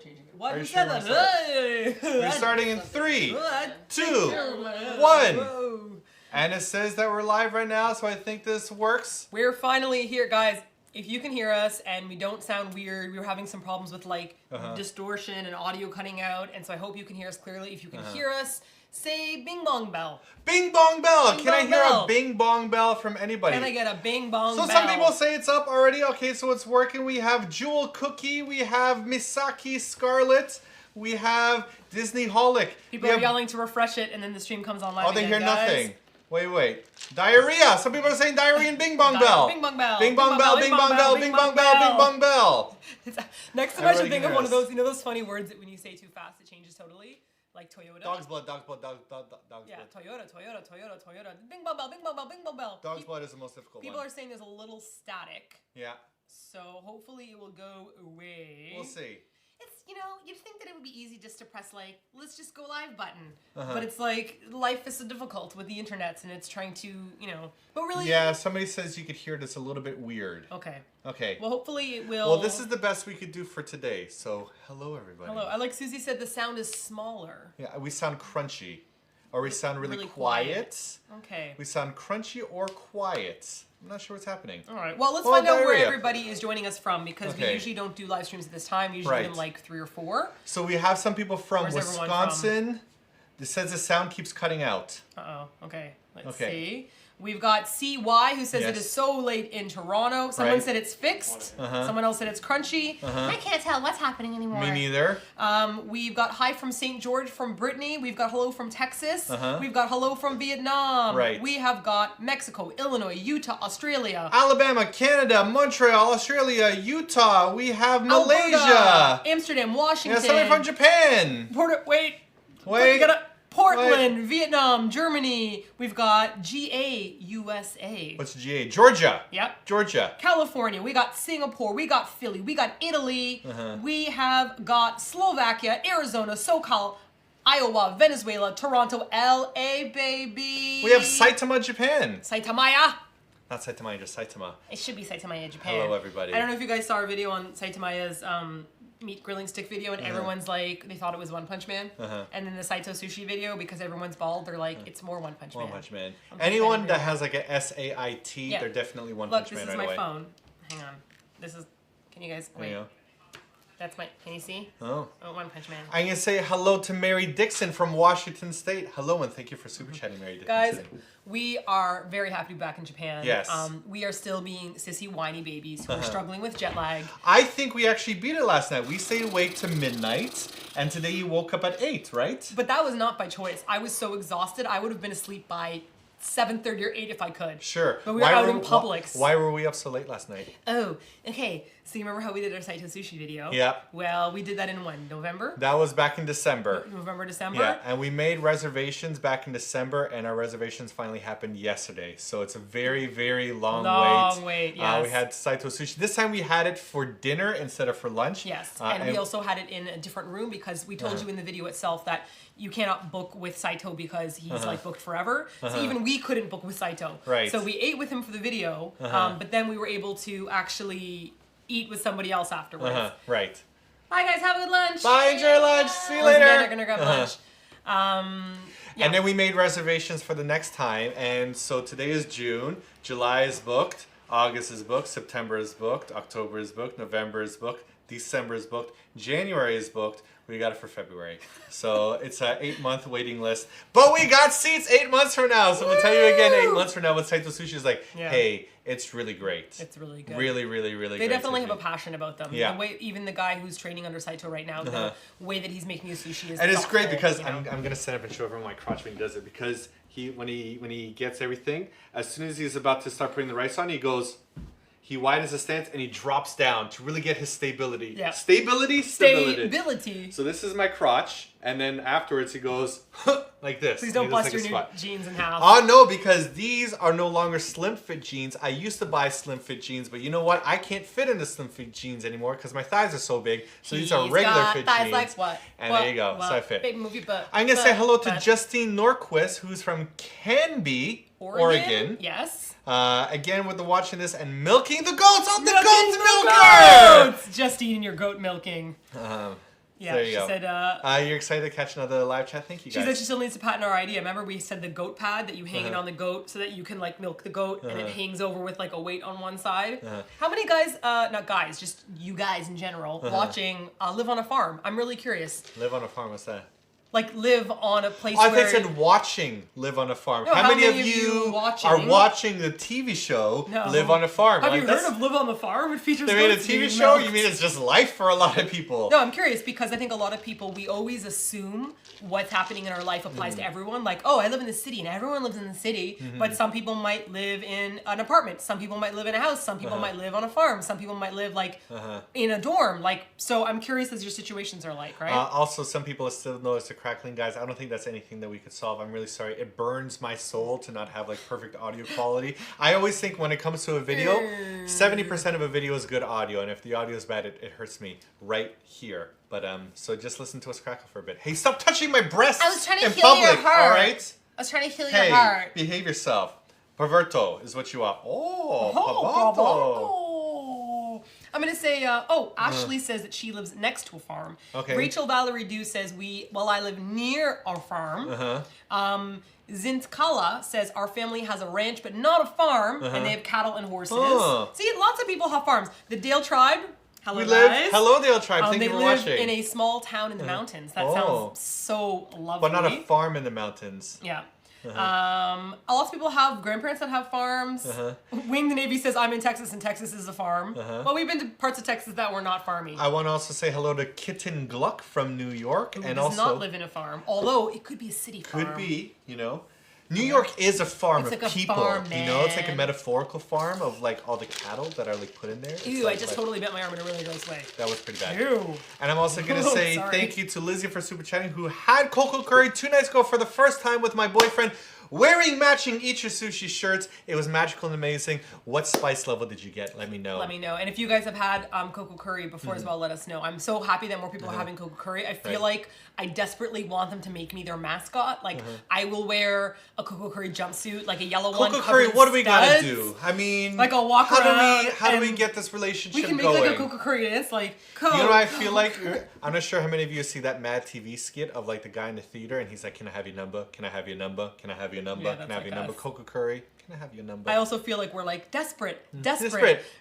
changing it. What? Are Who you said sure that? We're starting in 3, 2, Whoa. 1. And it says that we're live right now, so I think this works. We're finally here, guys. If you can hear us and we don't sound weird, we were having some problems with like distortion and audio cutting out, and so I hope you can hear us clearly. If you can hear us, say bing bong bell. Bing bong bell. Bing can I bong hear bell. a bing bong bell from anybody? Can I get a bing bong bell? So some people say it's up already. Okay, so it's working. We have Jewel Cookie. We have Misaki Scarlet. We have Disney Holic. People are yelling to refresh it, and then the stream comes online. Oh, they again, hear guys. nothing. Wait. Diarrhea. Some people are saying diarrhea and bing bong bell. Bing bong bell. Bing bong bell. Bing bong bell. Bing bong bell. Bing bong bell. Next time I should think of one of those, those funny words that when you say too fast, it changes totally. Like Toyota. Dog's blood. Dog's blood. Yeah, Toyota. Bing bong bell. Bing bong bell. Bing bong bell. Dog's blood is the most difficult People one. are saying there's a little static. Yeah. So hopefully it will go away. We'll see. It's, you'd think that it would be easy just to press like, let's just go live button. But it's like, life is so difficult with the internet and it's trying to, but really. Yeah, somebody says you could hear this a little bit weird. Okay. Well, hopefully it will. Well, this is the best we could do for today. So, hello everybody. Hello. I like Susie said the sound is smaller. Yeah, we sound crunchy. Or we sound really quiet. Okay. We sound crunchy or quiet. I'm not sure what's happening. All right. Well, let's find out where everybody is joining us from because we usually don't do live streams at this time. We usually do them like 3 or 4. So we have some people from Wisconsin. It says the sound keeps cutting out. Uh-oh. Okay. Let's see. We've got CY who says it is so late in Toronto. Someone said it's fixed. Someone else said it's crunchy. I can't tell what's happening anymore. Me neither. We've got hi from St. George from Brittany. We've got hello from Texas. We've got hello from Vietnam. Right. We have got Mexico, Illinois, Utah, Australia. Alabama, Canada, Montreal, Australia, Utah. We have Malaysia. Alberta, Amsterdam, Washington. Yeah, somebody from Japan. Wait. We got Portland, Vietnam, Germany. We've got GA, USA. What's GA? Georgia. Yep. Georgia. California. We got Singapore. We got Philly. We got Italy. We have got Slovakia, Arizona, SoCal, Iowa, Venezuela, Toronto, LA, baby. We have Saitama, Japan. Saitamaya. Not Saitama, just Saitama. It should be Saitamaya, Japan. Hello, everybody. I don't know if you guys saw our video on Saitamaya's meat grilling stick video, and everyone's like, they thought it was One Punch Man. And then the Saito Sushi video, because everyone's bald, they're like, it's more One Punch Man. One Punch Man. Anyone that has like a SAIT, they're definitely One Punch Man right away. Look, this is my phone. Hang on. This is, can you guys, wait. That's my, can you see? Oh, One Punch Man. I'm going to say hello to Mary Dixon from Washington State. Hello, and thank you for super chatting, Mary Dixon. Guys, we are very happy to be back in Japan. Yes. We are still being sissy, whiny babies who are struggling with jet lag. I think we actually beat it last night. We stayed awake to midnight, and today you woke up at 8, right? But that was not by choice. I was so exhausted, I would have been asleep by 7:30 or 8 if I could. Sure. But we were out in Publix. Why were we up so late last night? Oh, okay. So you remember how we did our Saito Sushi video? Yep. Well, we did that in when? November? That was back in December. November, December? Yeah, and we made reservations back in December, and our reservations finally happened yesterday. So it's a very, very long wait. Long wait, yes. We had Saito Sushi. This time we had it for dinner instead of for lunch. Yes, and we also had it in a different room because we told you in the video itself that you cannot book with Saito because he's like booked forever. So even we couldn't book with Saito. Right. So we ate with him for the video, but then we were able to actually eat with somebody else afterwards. Right. Bye guys, have a good lunch. Bye, enjoy your lunch. See you later. They're gonna grab lunch. Yeah. And then we made reservations for the next time, and so today is June. July is booked. August is booked. September is booked. October is booked. November is booked. December is booked. January is booked. We got it for February. So it's an 8-month waiting list. But we got seats 8 months from now. So we'll tell you again 8 months from now what Saito Sushi is like. Yeah. Hey, it's really great. It's really good. Really, really, really They great. They definitely have a passion about them. Yeah. The way, even the guy who's training under Saito right now, the way that he's making his sushi is and it's thoughtful, great because I'm going to stand up and show everyone my crotch when he does it. Because when he gets everything, as soon as he's about to start putting the rice on, he goes... He widens the stance and he drops down to really get his stability. Yeah. Stability. So this is my crotch, and then afterwards he goes like this. Please don't bust your new jeans in half. Oh no, because these are no longer slim fit jeans. I used to buy slim fit jeans, but you know what? I can't fit into slim fit jeans anymore because my thighs are so big. So these are regular fit thighs jeans. Like what? And there you go. What? So I fit. Baby, move your butt. I'm gonna say hello to Justine Norquist, who's from Canby, Oregon. Yes. Again, with the watching this and milking the goats. Oh, the goats milker! Justine and your goat milking. Yeah, there you she go. said... you're excited to catch another live chat? Thank you, guys. She said she still needs to patent our idea. Remember we said the goat pad that you hang it on the goat so that you can like milk the goat and it hangs over with like a weight on one side. How many guys, not guys, just you guys in general, watching live on a farm? I'm really curious. Live on a farm, what's that? Like live on a place I where... think said watching Live on a Farm. No, how many of you are watching the TV show Live on a Farm? Have you heard of Live on the Farm? It features they made a TV show? You mean it's just life for a lot of people? No, I'm curious because I think a lot of people, we always assume what's happening in our life applies to everyone. Like, oh, I live in the city and everyone lives in the city. But some people might live in an apartment. Some people might live in a house. Some people might live on a farm. Some people might live like in a dorm. Like, so I'm curious as your situations are like, right? Also, some people still notice the crackling, guys. I don't think that's anything that we could solve. I'm really sorry. It burns my soul to not have like perfect audio quality. I always think when it comes to a video, 70% of a video is good audio, and if the audio is bad, it hurts me right here. But so just listen to us crackle for a bit. Hey, stop touching my breasts I was trying to in heal public, your heart. all right? I was trying to heal Hey, your heart. behave yourself. Perverto is what you are. Oh, Perverto. I'm going to say, Ashley says that she lives next to a farm. Okay. Rachel Valerie Dew says, I live near our farm. Zintkala says, our family has a ranch, but not a farm, and they have cattle and horses. See, lots of people have farms. The Dale tribe, hello guys. Hello, Dale tribe. Thank you for watching. They live in a small town in the mountains. That sounds so lovely. But not a farm in the mountains. Yeah. Lots of people have grandparents that have farms. Wing the Navy says, I'm in Texas and Texas is a farm. Well, we've been to parts of Texas that were not farming. I want to also say hello to Kitten Gluck from New York. Who does not live in a farm, although it could be a city farm. Could be, you know. New York is a farm of people. Farm, you know, it's like a metaphorical farm of like all the cattle that are like put in there. Ew, like, I just totally bent my arm in a really gross way. That was pretty bad. Ew. And I'm also going to say thank you to Lizzie for super chatting, who had cocoa curry 2 nights ago for the first time with my boyfriend, wearing matching Eat Your Sushi shirts. It was magical and amazing. What spice level did you get? Let me know. Let me know. And if you guys have had cocoa curry before as well, let us know. I'm so happy that more people are having cocoa curry. I feel like I desperately want them to make me their mascot. Like, I will wear a cocoa curry jumpsuit, like a yellow one. Cocoa curry, what do we gotta do? I mean, like I'll walk around. How do we get this relationship going? We can make like a cocoa curry dance, like You know what I feel like? I'm not sure how many of you see that Mad TV skit of like the guy in the theater and he's like, can I have your number? Can I have your number? Can I have your number? Can I have your number? Cocoa curry. Can I have your number? I also feel like we're like desperate.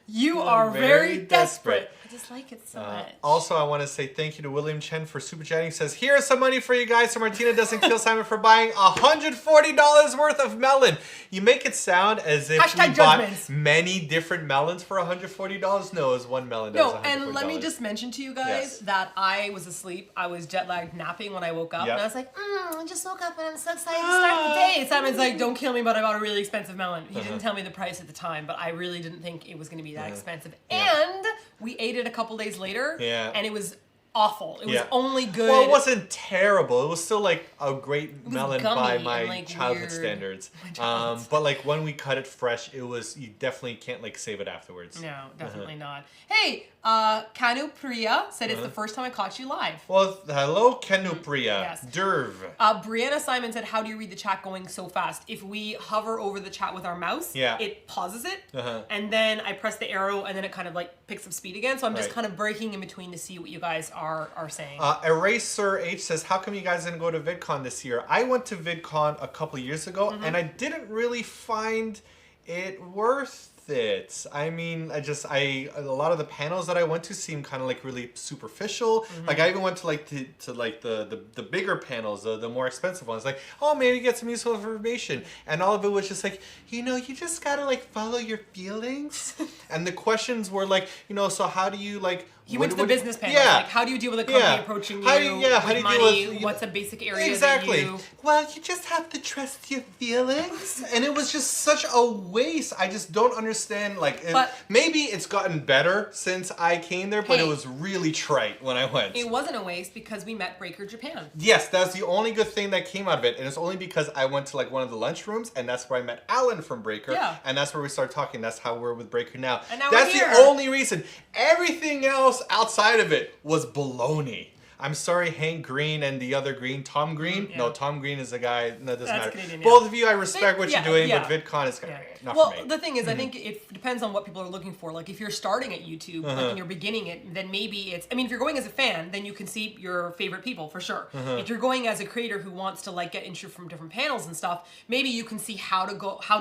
You are very desperate. I just like it so much. Also, I want to say thank you to William Chen for super chatting. He says, here's some money for you guys so Martina doesn't kill Simon for buying $140 worth of melon. You make it sound as if we bought many different melons for $140. No, it was one melon. No, and let me just mention to you guys that I was asleep. I was jet lagged napping when I woke up. And I was like, I just woke up and I'm so excited to start the day. Simon's like, don't kill me, but I bought a really expensive melon. He didn't tell me the price at the time, but I really didn't think it was going to be that expensive. And we ate it a couple days later, and it was awful. It was only good. Well, it wasn't terrible. It was still like a great melon by my like childhood standards. But like when we cut it fresh, it was, you definitely can't like save it afterwards. No, definitely not. Hey, Kanu Priya said it's the first time I caught you live. Well, hello, Kanu Priya. Yes. Derv. Brianna Simon said, how do you read the chat going so fast? If we hover over the chat with our mouse, it pauses it, and then I press the arrow, and then it kind of like picks up speed again. So I'm just kind of breaking in between to see what you guys are saying. Eraser H says, how come you guys didn't go to VidCon this year? I went to VidCon a couple years ago, and I didn't really find it worth it. I mean, a lot of the panels that I went to seemed kind of like really superficial. Like I even went to like the bigger panels, the more expensive ones. Like, oh, maybe get some useful information, and all of it was just like, you know, you just gotta like follow your feelings. And the questions were like, you know, so how do you like? You went to the business panel. Yeah. Like, how do you deal with a company approaching you? How do you deal with what's a basic area? Exactly. Well, you just have to trust your feelings. And it was just such a waste. I just don't understand. Like, maybe it's gotten better since I came there, but it was really trite when I went. It wasn't a waste because we met Breaker Japan. Yes, that's the only good thing that came out of it. And it's only because I went to like one of the lunchrooms, and that's where I met Alan from Breaker. Yeah. And that's where we started talking. That's how we're with Breaker now. And now that's the only reason. Everything else outside of it was baloney. I'm sorry, Hank Green and the other Green, Tom Green. No, Tom Green is the guy. No, it doesn't matter. Canadian, Both of you, I respect what you're doing, but VidCon is not for me. Well, the thing is, I think it depends on what people are looking for. Like, if you're starting at YouTube, like, and you're beginning it, then maybe it's. I mean, if you're going as a fan, then you can see your favorite people for sure. If you're going as a creator who wants to like get intro from different panels and stuff, maybe you can see how to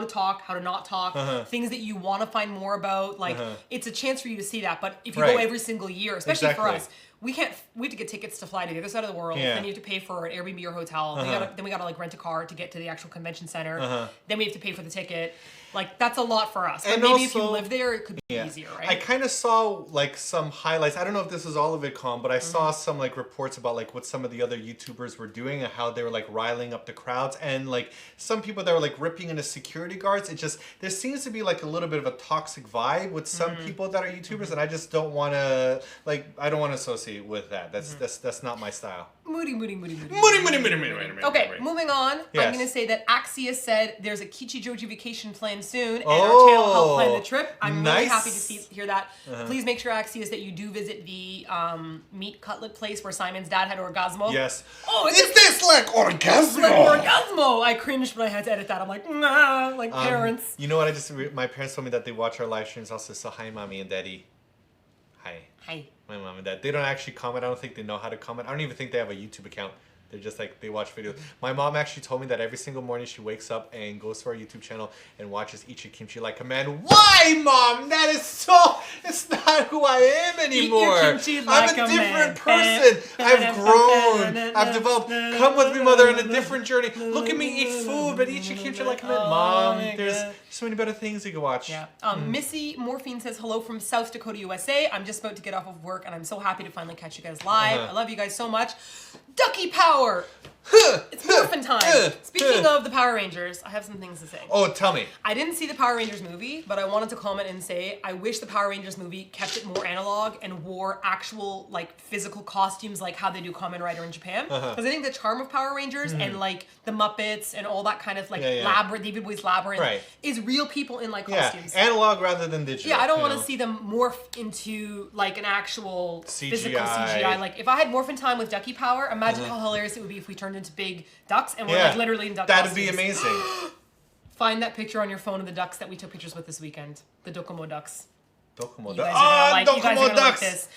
talk, how to not talk, things that you want to find more about. Like, it's a chance for you to see that. But if you go every single year, especially for us. We have to get tickets to fly to the other side of the world. Then you have to pay for an Airbnb or hotel. Then we gotta like rent a car to get to the actual convention center. Then we have to pay for the ticket. Like, that's a lot for us. But maybe also, if you live there, it could be easier, right? I kind of saw like some highlights. I don't know if this is all of VidCon, but I saw some like reports about like what some of the other YouTubers were doing and how they were like riling up the crowds, and like some people that were like ripping into security guards. It just, there seems to be like a little bit of a toxic vibe with some people that are YouTubers, and I just don't want to I don't want to associate with that. That's not my style. Moody. Moody. Okay, moving on. Yes. I'm going to say that Axios said there's a Kichijoji vacation planned soon, and our channel helped plan the trip. I'm really happy to hear that. Please make sure, Axios, that you do visit the meat cutlet place where Simon's dad had orgasmo. Yes. Oh, is this like orgasmo? Like orgasmo! I cringed when I had to edit that. I'm like, nah, like parents. You know what? My parents told me that they watch our live streams also. So hi, mommy and daddy. Hi. My mom and dad. They don't actually comment. I don't think they know how to comment. I don't even think they have a YouTube account. They're just like, they watch videos. My mom actually told me that every single morning she wakes up and goes to our YouTube channel and watches Eat Your Kimchi Like a Man. Why, Mom? That is so, it's not who I am anymore. Eat your kimchi like I'm a different person. I've grown. I've developed. Come with me, mother, on a different journey. Look at me eat food, but eat your kimchi like a man. Mom, there's so many better things you can watch. Yeah. Missy Morphine says, hello from South Dakota, USA. I'm just about to get off of work, and I'm so happy to finally catch you guys live. I love you guys so much. Ducky Power! It's morphin' time. Speaking of the Power Rangers, I have some things to say. Oh, tell me. I didn't see the Power Rangers movie, but I wanted to comment and say I wish the Power Rangers movie kept it more analog and wore actual, like, physical costumes like how they do Kamen Rider in Japan. Because I think the charm of Power Rangers and, like, the Muppets and all that kind of, like, Labyrinth, David Bowie's Labyrinth is real people in, like, costumes. Analog rather than digital. Yeah, I don't want to see them morph into, like, an actual physical CGI. Like, if I had Morphin' Time with Ducky Power, imagine how hilarious it would be if we turned into big ducks and we're like literally in duck costumes. That'd be amazing. Find that picture on your phone of the ducks that we took pictures with this weekend. The Docomo ducks. Docomo ducks. Docomo ducks. Like this.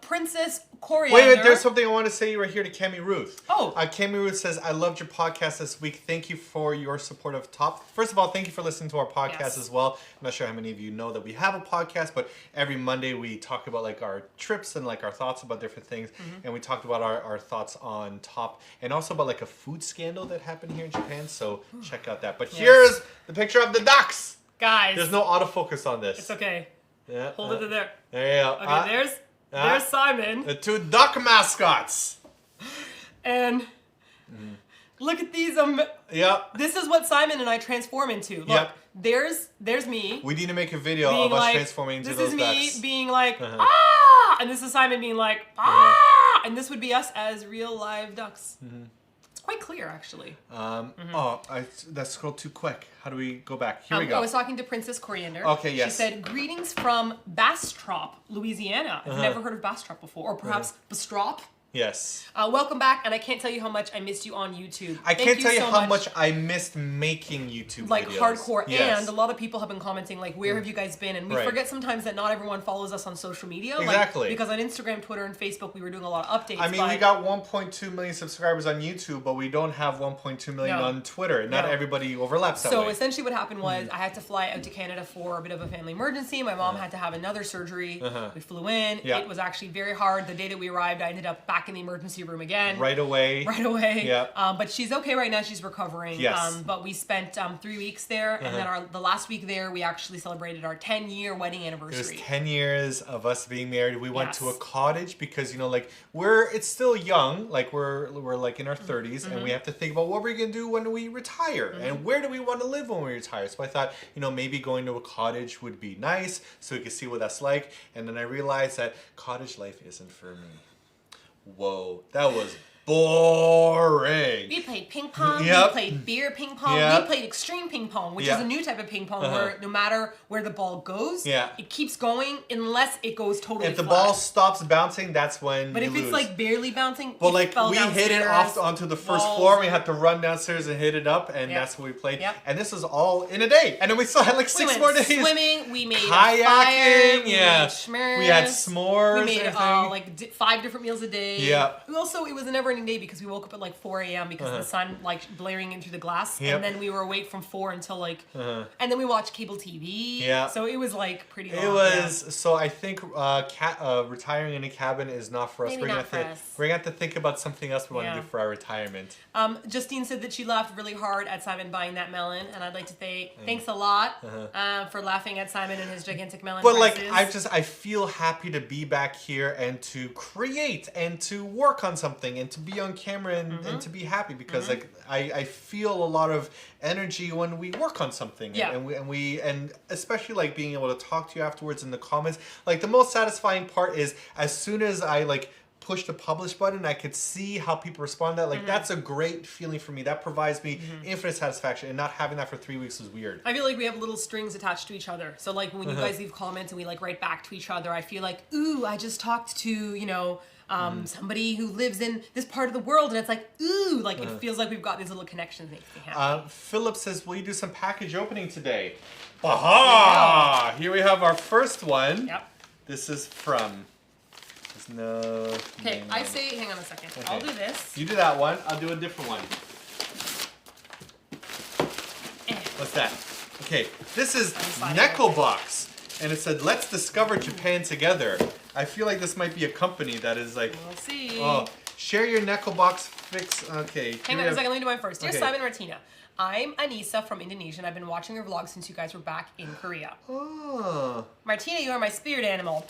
Princess Coriander. Wait, there's something I want to say right here to Cami Ruth. Oh. Cami Ruth says, I loved your podcast this week. Thank you for your support of Top. First of all, thank you for listening to our podcast as well. I'm not sure how many of you know that we have a podcast, but every Monday we talk about like our trips and like our thoughts about different things. And we talked about our thoughts on Top and also about like a food scandal that happened here in Japan. So check out that. But here's the picture of the ducks. Guys. There's no autofocus on this. It's okay. Yeah, hold it to there. There you go. Okay, there's Simon. The two duck mascots. And look at these. This is what Simon and I transform into. Look, there's me. We need to make a video of us transforming into those ducks. This is me being like, ah! And this is Simon being like, ah! And this would be us as real live ducks. It's quite clear, actually. Oh, that scrolled too quick. How do we go back? Here we go. I was talking to Princess Coriander. Okay, yes. She said, greetings from Bastrop, Louisiana. I've never heard of Bastrop before. Or perhaps Bastrop. Yes. Welcome back, and I can't tell you how much I missed you on YouTube. I can't tell you how much I missed making YouTube like videos. Hardcore. Yes. And a lot of people have been commenting, like, where have you guys been? And we forget sometimes that not everyone follows us on social media. Exactly. Like, because on Instagram, Twitter, and Facebook, we were doing a lot of updates. I mean, we got 1.2 million subscribers on YouTube, but we don't have 1.2 million on Twitter. Not everybody overlaps that way. So essentially what happened was I had to fly out to Canada for a bit of a family emergency. My mom had to have another surgery. We flew in. It was actually very hard. The day that we arrived, I ended up back in the emergency room again. Right away. Yeah. But she's okay right now. She's recovering. Yes. But we spent 3 weeks there, and then the last week there, we actually celebrated our 10-year wedding anniversary. It was 10 years of us being married. We went to a cottage because, you know, like it's still young. Like we're like in our 30s, and we have to think about what we're gonna do when we retire, and where do we want to live when we retire. So I thought, you know, maybe going to a cottage would be nice, so we could see what that's like. And then I realized that cottage life isn't for me. Whoa, that was boring. We played ping pong. Yep. We played beer ping pong. Yep. We played extreme ping pong, which Yep. is a new type of ping pong where no matter where the ball goes, Yeah. it keeps going unless it goes totally If the flat. ball stops bouncing, that's when But you if lose. it's like barely bouncing, But it like fell we hit it downstairs, off onto the first walls. floor. We had to run downstairs and hit it up, and Yep. that's what we played. Yep. And this was all in a day. And then we still had like We 6 went more days. swimming. We made Kayaking, a fire. We yeah. made s'mores. We had s'mores. We made everything. like 5 different meals a day. Yeah. Also, it was a never-ending day because we woke up at like 4 a.m. because of the sun like blaring in through the glass, Yep. and then we were awake from 4 until like, and then we watched cable TV. Yeah. So it was like pretty long. It was so. I think retiring in a cabin is not for us. Maybe we're not gonna for have to, us. We're gonna have to think about something else we want Yeah. to do for our retirement. Justine said that she laughed really hard at Simon buying that melon, and I'd like to say thanks a lot for laughing at Simon and his gigantic melon But prices. I feel happy to be back here and to create and to work on something and to be on camera and to be happy because like I feel a lot of energy when we work on something. Yeah. And especially like being able to talk to you afterwards in the comments. Like the most satisfying part is as soon as I like push the publish button, I could see how people respond to that. Like that's a great feeling for me. That provides me infinite satisfaction, and not having that for 3 weeks was weird. I feel like we have little strings attached to each other. So like when you guys leave comments and we like write back to each other, I feel like, ooh, I just talked to, you know, somebody who lives in this part of the world, and it's like, ooh, like it feels like we've got these little connections that makes me happy. Philip says, will you do some package opening today? Aha! Here we have our first one. Yep. This is from... There's no... Okay, name I on it. say, hang on a second. Okay. I'll do this. You do that one. I'll do a different one. What's that? Okay, this is Undecided. Neckelbox. And it said, let's discover Japan together. I feel like this might be a company that is like... We'll see. Oh, share your Neckelbox fix... Okay. Hang on a second, let me do mine first. Dear Okay. Simon Martina, I'm Anissa from Indonesia, and I've been watching your vlogs since you guys were back in Korea. Oh. Martina, you are my spirit animal.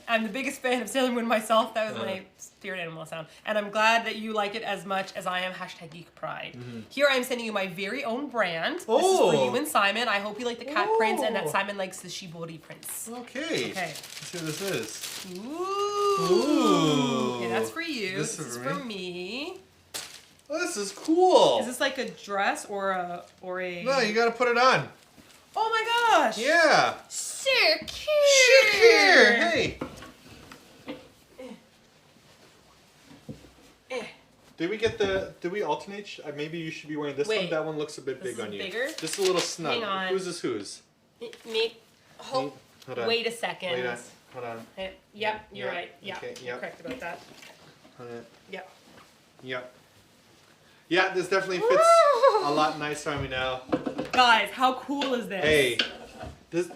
I'm the biggest fan of Sailor Moon myself. That was my spirit animal sound. And I'm glad that you like it as much as I am. #Geek Pride. Here I am sending you my very own brand. This is for Oh. you and Simon. I hope you like the cat prints and that Simon likes the shibori prints. Okay. Okay. Let's see what this is. Ooh. Ooh. Okay, that's for you. This This is is for for me. Oh, this is cool. Is this like a dress or a No, you gotta put it on. Oh my gosh! Yeah. So cute! Shit here. Hey. Did we get the? Did we alternate? Maybe you should be wearing this one. Wait. That one looks a bit This big is on you. bigger? Just a little snug. Hang on. Whose is whose? Me. Hold. Hold on. Wait a second. Wait on. Hold on. Yep, you're Yeah, right. Yeah, okay, you're yep. correct about that. Hold on. Yep. Yep. Yeah, this definitely fits a lot nicer on me now. Guys, how cool is this? Hey, this.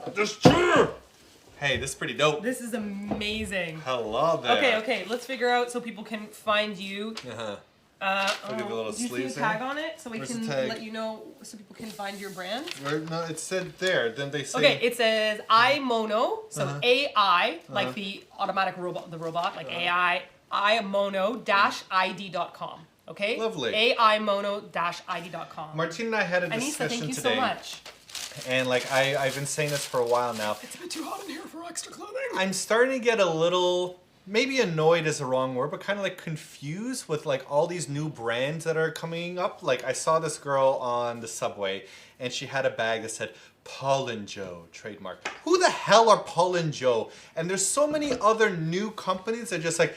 Hey, this is pretty dope. This is amazing. Hello there. Okay, let's figure out so people can find you. Uh-huh. Look at the little do you see sleeves a there. tag on it so we Where's the can tag? let you know so people can find your brand? No, it said there. Then they say. Okay, it says iMono, so Uh-huh. AI, like the automatic robot, like AI, iMono-ID.com. Okay? Lovely. AIMono-ID.com. Martina and I had a Anissa, discussion thank you today, so much. and like I've been saying this for a while now. It's a bit too hot in here for extra clothing. I'm starting to get a little, maybe annoyed is the wrong word, but kind of like confused with like all these new brands that are coming up. Like I saw this girl on the subway, and she had a bag that said Paul and Joe trademark. Who the hell are Paul and Joe? And there's so many other new companies that just like,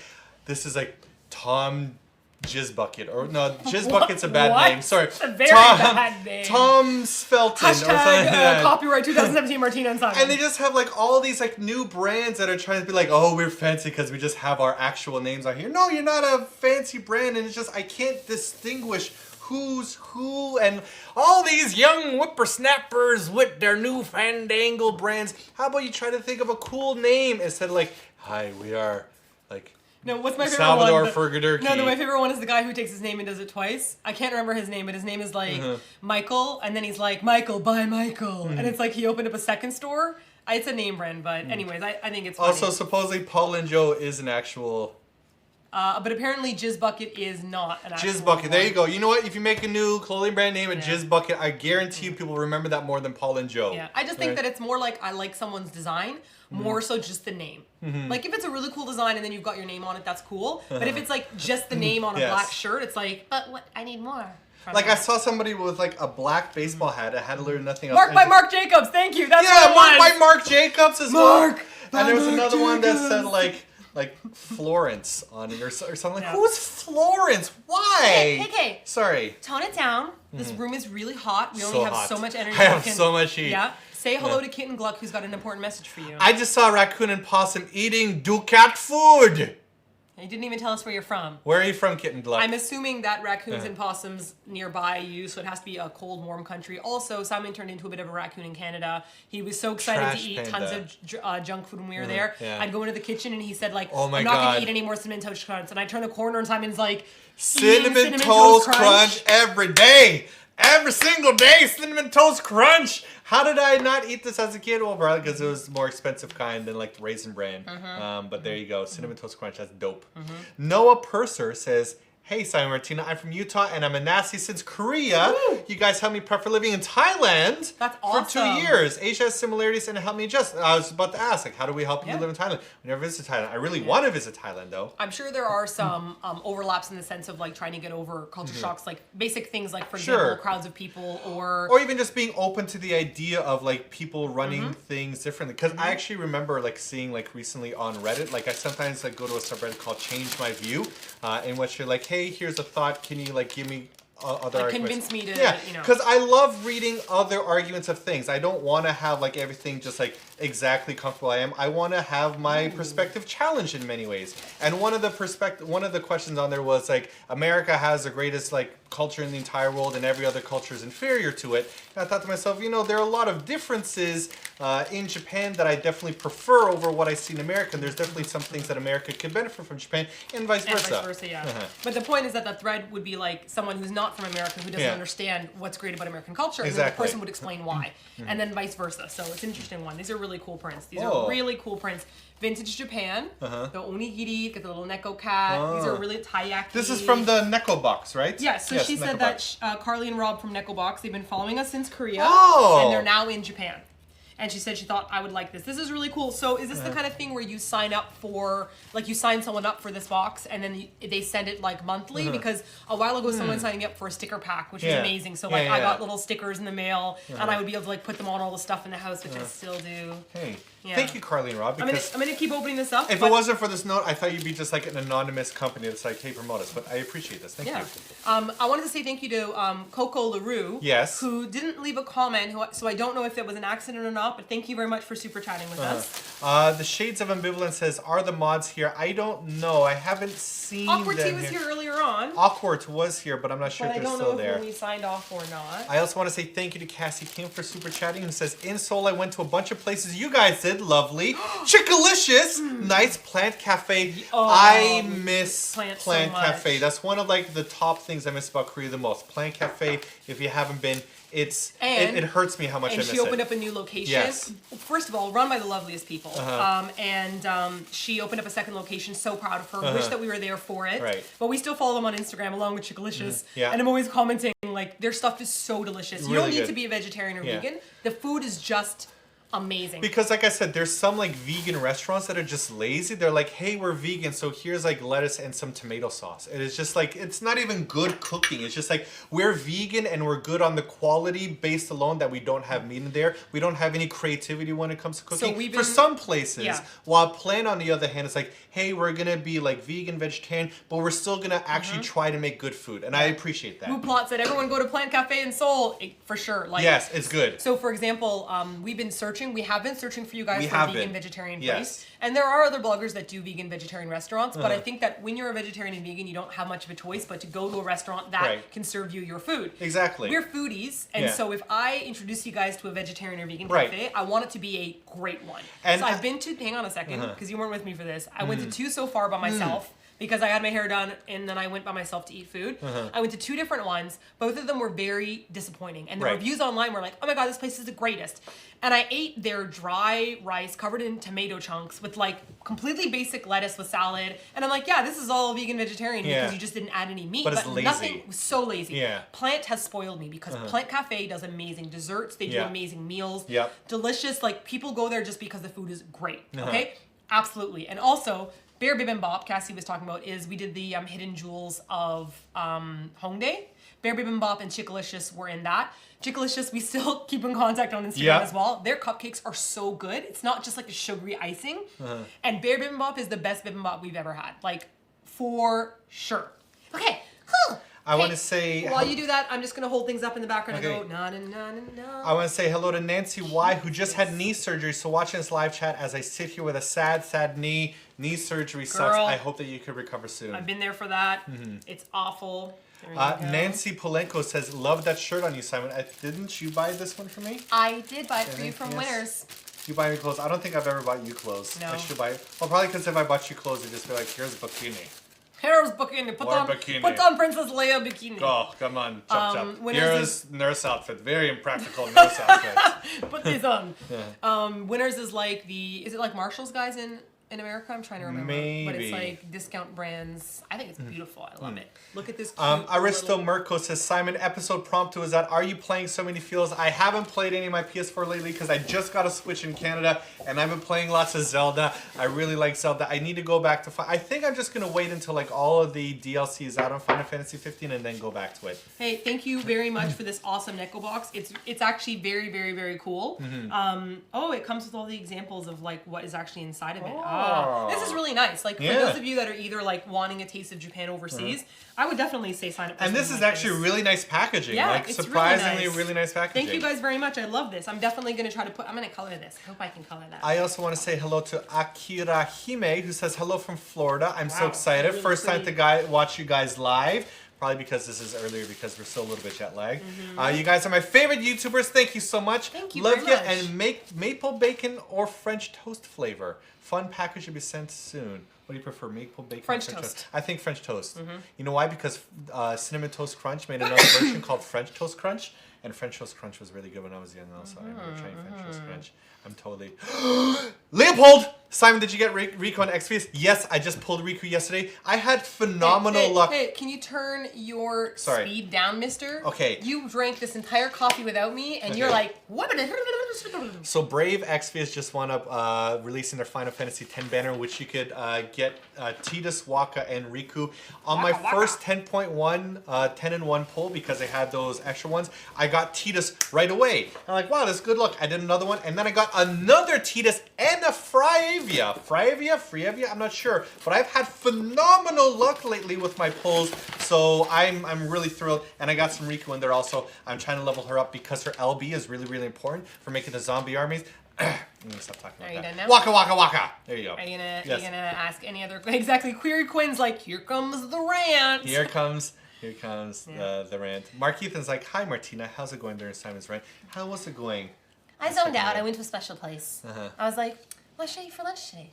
this is like Tom Jizzbucket, or no, Jizzbucket's a bad What? name. Sorry, It's a very bad name. Tom Sfelton or something like Hashtag that. copyright 2017 Martina and Simon. And they just have like all these like new brands that are trying to be like, oh, we're fancy because we just have our actual names on here. No, you're not a fancy brand, and it's just I can't distinguish who's who, and all these young whippersnappers with their new fandangle brands. How about you try to think of a cool name instead of like, hi, we are like. No, what's my favorite Salvador one? Fergadurki. No, my favorite one is the guy who takes his name and does it twice. I can't remember his name, but his name is like Michael, and then he's like, Michael, buy Michael. And it's like he opened up a second store. It's a name brand, but anyways, I think it's funny. Also, supposedly Paul and Joe is an actual But apparently Jizz Bucket is not an actual Jizz Bucket, one. there you go. You know what? If you make a new clothing brand name a Jizz Bucket, I guarantee you people remember that more than Paul and Joe. Yeah, I just think that it's more like I like someone's design, more so just the name. Like if it's a really cool design and then you've got your name on it, that's cool. But if it's like just the name on a black shirt, it's like, but what? I need more. Like I saw somebody with like a black baseball hat. It had literally nothing else. Mark by Mark Jacobs. Thank you. That's what it was. Mark by Mark Jacobs as well. And there was Mark another one that Jacobs. said like Florence on it or something. Yeah. Who's Florence? Why? Hey. Sorry. Tone it down. This room is really hot. We only So have hot. so much energy. I have so much heat. Yeah. Say hello to Kitten Gluck, who's got an important message for you. I just saw Raccoon and Possum eating Ducat food. You didn't even tell us where you're from. Where are you from, Kitten Gluck? I'm assuming that raccoons and possums nearby you, so it has to be a cold, warm country. Also, Simon turned into a bit of a raccoon in Canada. He was so excited Trash to eat panda. tons of junk food when we were there. Yeah. I'd go into the kitchen and he said, like, Oh my I'm not going God. to eat any more Cinnamon Toast Crunch. And I turn the corner and Simon's like, Cinnamon Toast Crunch every day. Every single day, Cinnamon Toast Crunch. How did I not eat this as a kid? Well, probably because it was more expensive kind than like the Raisin Bran. But there you go. Cinnamon Toast Crunch. That's dope. Noah Purser says, hey, Simon Martina, I'm from Utah and I'm a Nazi since Korea. Woo! You guys helped me prep for living in Thailand That's for 2 awesome. years. Asia has similarities and it helped me adjust. I was about to ask, like, how do we help you Yeah. live in Thailand? We never visited Thailand. I really want to visit Thailand, though. I'm sure there are some overlaps in the sense of like trying to get over culture shocks, like basic things like, for Sure. example, crowds of people or even just being open to the idea of like people running things differently. Because I actually remember like seeing like recently on Reddit, like I sometimes like go to a subreddit called Change My View, in which you're like, hey, here's a thought. Can you like give me other like, arguments? convince me to, Yeah, you know. because I love reading other arguments of things. I don't want to have like everything just like exactly comfortable I am. I want to have my perspective challenged in many ways. And one of the questions on there was like, America has the greatest like culture in the entire world and every other culture is inferior to it. And I thought to myself, you know, there are a lot of differences in Japan that I definitely prefer over what I see in America. And there's definitely some things that America could benefit from Japan and vice versa. And vice versa, yeah. But the point is that the thread would be like someone who's not from America who doesn't understand what's great about American culture, and then the Exactly. person would explain why, and then vice versa. So it's an interesting one. These are really cool prints. These Oh. are really cool prints. Vintage Japan, the onigiri, get the little neko cat. These are really taiyaki. This is from the Neko box, right? Yes, so she Neko said box. that Carly and Rob from Neko Box, they've been following us since Korea, Oh. and they're now in Japan. And she said she thought I would like this. This is really cool. So is this the kind of thing where you sign up for, like you sign someone up for this box and then they send it like monthly? Because a while ago someone signed me up for a sticker pack, which was amazing. So like I got little stickers in the mail and I would be able to like put them on all the stuff in the house, which I still do. Hey, Yeah. thank you, Carly and Rob. I'm Because gonna keep opening this up. if but- it wasn't for this note, I thought you'd be just like an anonymous company that's like, hey, promote us. But I appreciate this. Thank Yeah. you. I wanted to say thank you to Coco LaRue. Yes. Who didn't leave a comment, so I don't know if it was an accident or not, but thank you very much for super chatting with us. The Shades of Ambivalence says, are the mods here? I don't know. I haven't seen Awkward Tea them was here earlier on, Awkward was here, but I'm not sure but I if they're don't still know there. if we signed off or not. I also want to say thank you to Cassie Kim for super chatting, who says, in Seoul, I went to a bunch of places you guys did. Lovely. Chickalicious. Nice plant cafe. Oh, I miss Plant plant so much. cafe. That's one of like the top things I miss about Korea the most. Plant cafe, if you haven't been, it hurts me how much I And miss she opened it. up a new location. Yes. First of all, run by the loveliest people. And she opened up a second location. So proud of her. Wish that we were there for it. Right. But we still follow them on Instagram along with Chickalicious. Yeah. And I'm always commenting like their stuff is so delicious. You Really don't need good. to be a vegetarian or Yeah. vegan. The food is just amazing. Because like I said, there's some like vegan restaurants that are just lazy. They're like, hey, we're vegan, so here's like lettuce and some tomato sauce. And it's just like, it's not even good cooking. It's just like, we're vegan and we're good on the quality based alone that we don't have meat in there. We don't have any creativity when it comes to cooking. we've For been- some places, Yeah. while Plant on the other hand is like, hey, we're gonna be like vegan, vegetarian, but we're still gonna actually try to make good food. And I appreciate that. Who Plot said everyone go to Plant Cafe in Seoul for sure. Like Yes, it's good. So, for example, we have been searching for you guys We for a have vegan been. vegetarian Yes. place. And there are other bloggers that do vegan vegetarian restaurants, but I think that when you're a vegetarian and vegan, you don't have much of a choice but to go to a restaurant that Right. can serve you your food. Exactly. We're foodies, and Yeah. so if I introduce you guys to a vegetarian or vegan Right. cafe, I want it to be a great one. And so I've been to, hang on a second, because you weren't with me for this. I went to two so far by myself. because I had my hair done and then I went by myself to eat food. I went to 2 different ones. Both of them were very disappointing. And the reviews online were like, oh my God, this place is the greatest. And I ate their dry rice covered in tomato chunks with like completely basic lettuce with salad. And I'm like, yeah, this is all vegan vegetarian because you just didn't add any meat. But it's lazy. Nothing was so lazy. Yeah. Plant has spoiled me because Plant Cafe does amazing desserts. They do amazing meals. Yep. Delicious. Like people go there just because the food is great. Okay? Absolutely. And also, Bear Bibimbap, Cassie was talking about, is we did the hidden jewels of Hongdae. Bear Bibimbap and Chickalicious were in that. Chickalicious, we still keep in contact on Instagram as well. Their cupcakes are so good. It's not just like a sugary icing. And Bear Bibimbap is the best bibimbap we've ever had. Like, for sure. Okay. I want to say... While you do that, I'm just going to hold things up in the background and go, na-na-na-na-na. I want to say hello to Nancy Y, who just had knee surgery. So watching this live chat as I sit here with a sad knee. Knee surgery sucks. I hope that you can recover soon. I've been there for that. It's awful. Nancy Polenko says, love that shirt on you, Simon. Didn't you buy this one for me? I did buy it for you from Winners. You buy me clothes. I don't think I've ever bought you clothes. No. I should buy it. Well, probably because if I bought you clothes, you'd just be like, here's a bikini. Here's bikini. Put on Princess Leia bikini. Oh, come on. Chop, chop. Here's nurse outfit. Very impractical nurse outfit. Put these on. Winners is like is it like Marshall's guys in America? I'm trying to remember. Maybe. But it's like discount brands. I think it's beautiful. I love it. Look at this cute Aristo Mirko says, Simon, episode prompt 2 is that, are you playing So Many Fields? I haven't played any of my PS4 lately because I just got a Switch in Canada and I've been playing lots of Zelda. I really like Zelda. I need to go back to... I think I'm just going to wait until like all of the DLC is out on Final Fantasy 15 and then go back to it. Hey, thank you very much for this awesome Neko box. It's actually very, very, very cool. It comes with all the examples of like what is actually inside of it. This is really nice. Like for those of you that are either like wanting a taste of Japan overseas, I would definitely say sign up for And this is actually really nice packaging. Yeah, like it's surprisingly really nice packaging. Thank you guys very much. I love this. I'm definitely going to try to I'm going to color this. I hope I can color that. I also want to say hello to Akira Hime, who says hello from Florida. I'm so excited. Really First time to watch you guys live. Probably because this is earlier because we're still a little bit jet lagged. You guys are my favorite YouTubers. Thank you so much. Thank you Love very you. much. And make maple bacon or French toast flavor. Fun package should be sent soon. What do you prefer, maple bacon French or French toast? I think French toast. You know why? Because Cinnamon Toast Crunch made another version called French Toast Crunch. And French Toast Crunch was really good when I was young also. I remember trying French Toast Crunch. I'm totally... Leopold! Simon, did you get Riku on XPS? Yes, I just pulled Riku yesterday. I had phenomenal luck. Hey, can you turn your speed down, mister? Okay. You drank this entire coffee without me, and you're like, what? So Brave XPS just wound up releasing their Final Fantasy X banner, which you could get Tidus, Waka, and Riku. On my first 10.1, 10-in-1 pull, because they had those extra ones, I got Tidus right away. I'm like, wow, that's good luck. I did another one, and then I got another Tidus and a Friavia, I'm not sure. But I've had phenomenal luck lately with my pulls, so I'm really thrilled. And I got some Riku in there also. I'm trying to level her up because her LB is really, really important for making the zombie armies. I'm gonna stop talking about that. Are you done now? Waka waka waka. There you go. Are you gonna ask any other exactly? Query Quinn's like, here comes the rant. Here comes the rant. Mark Ethan's like, hi Martina, how's it going during Simon's rant? How was it going? I zoned out. I went to a special place. I was like, what should I eat for lunch today?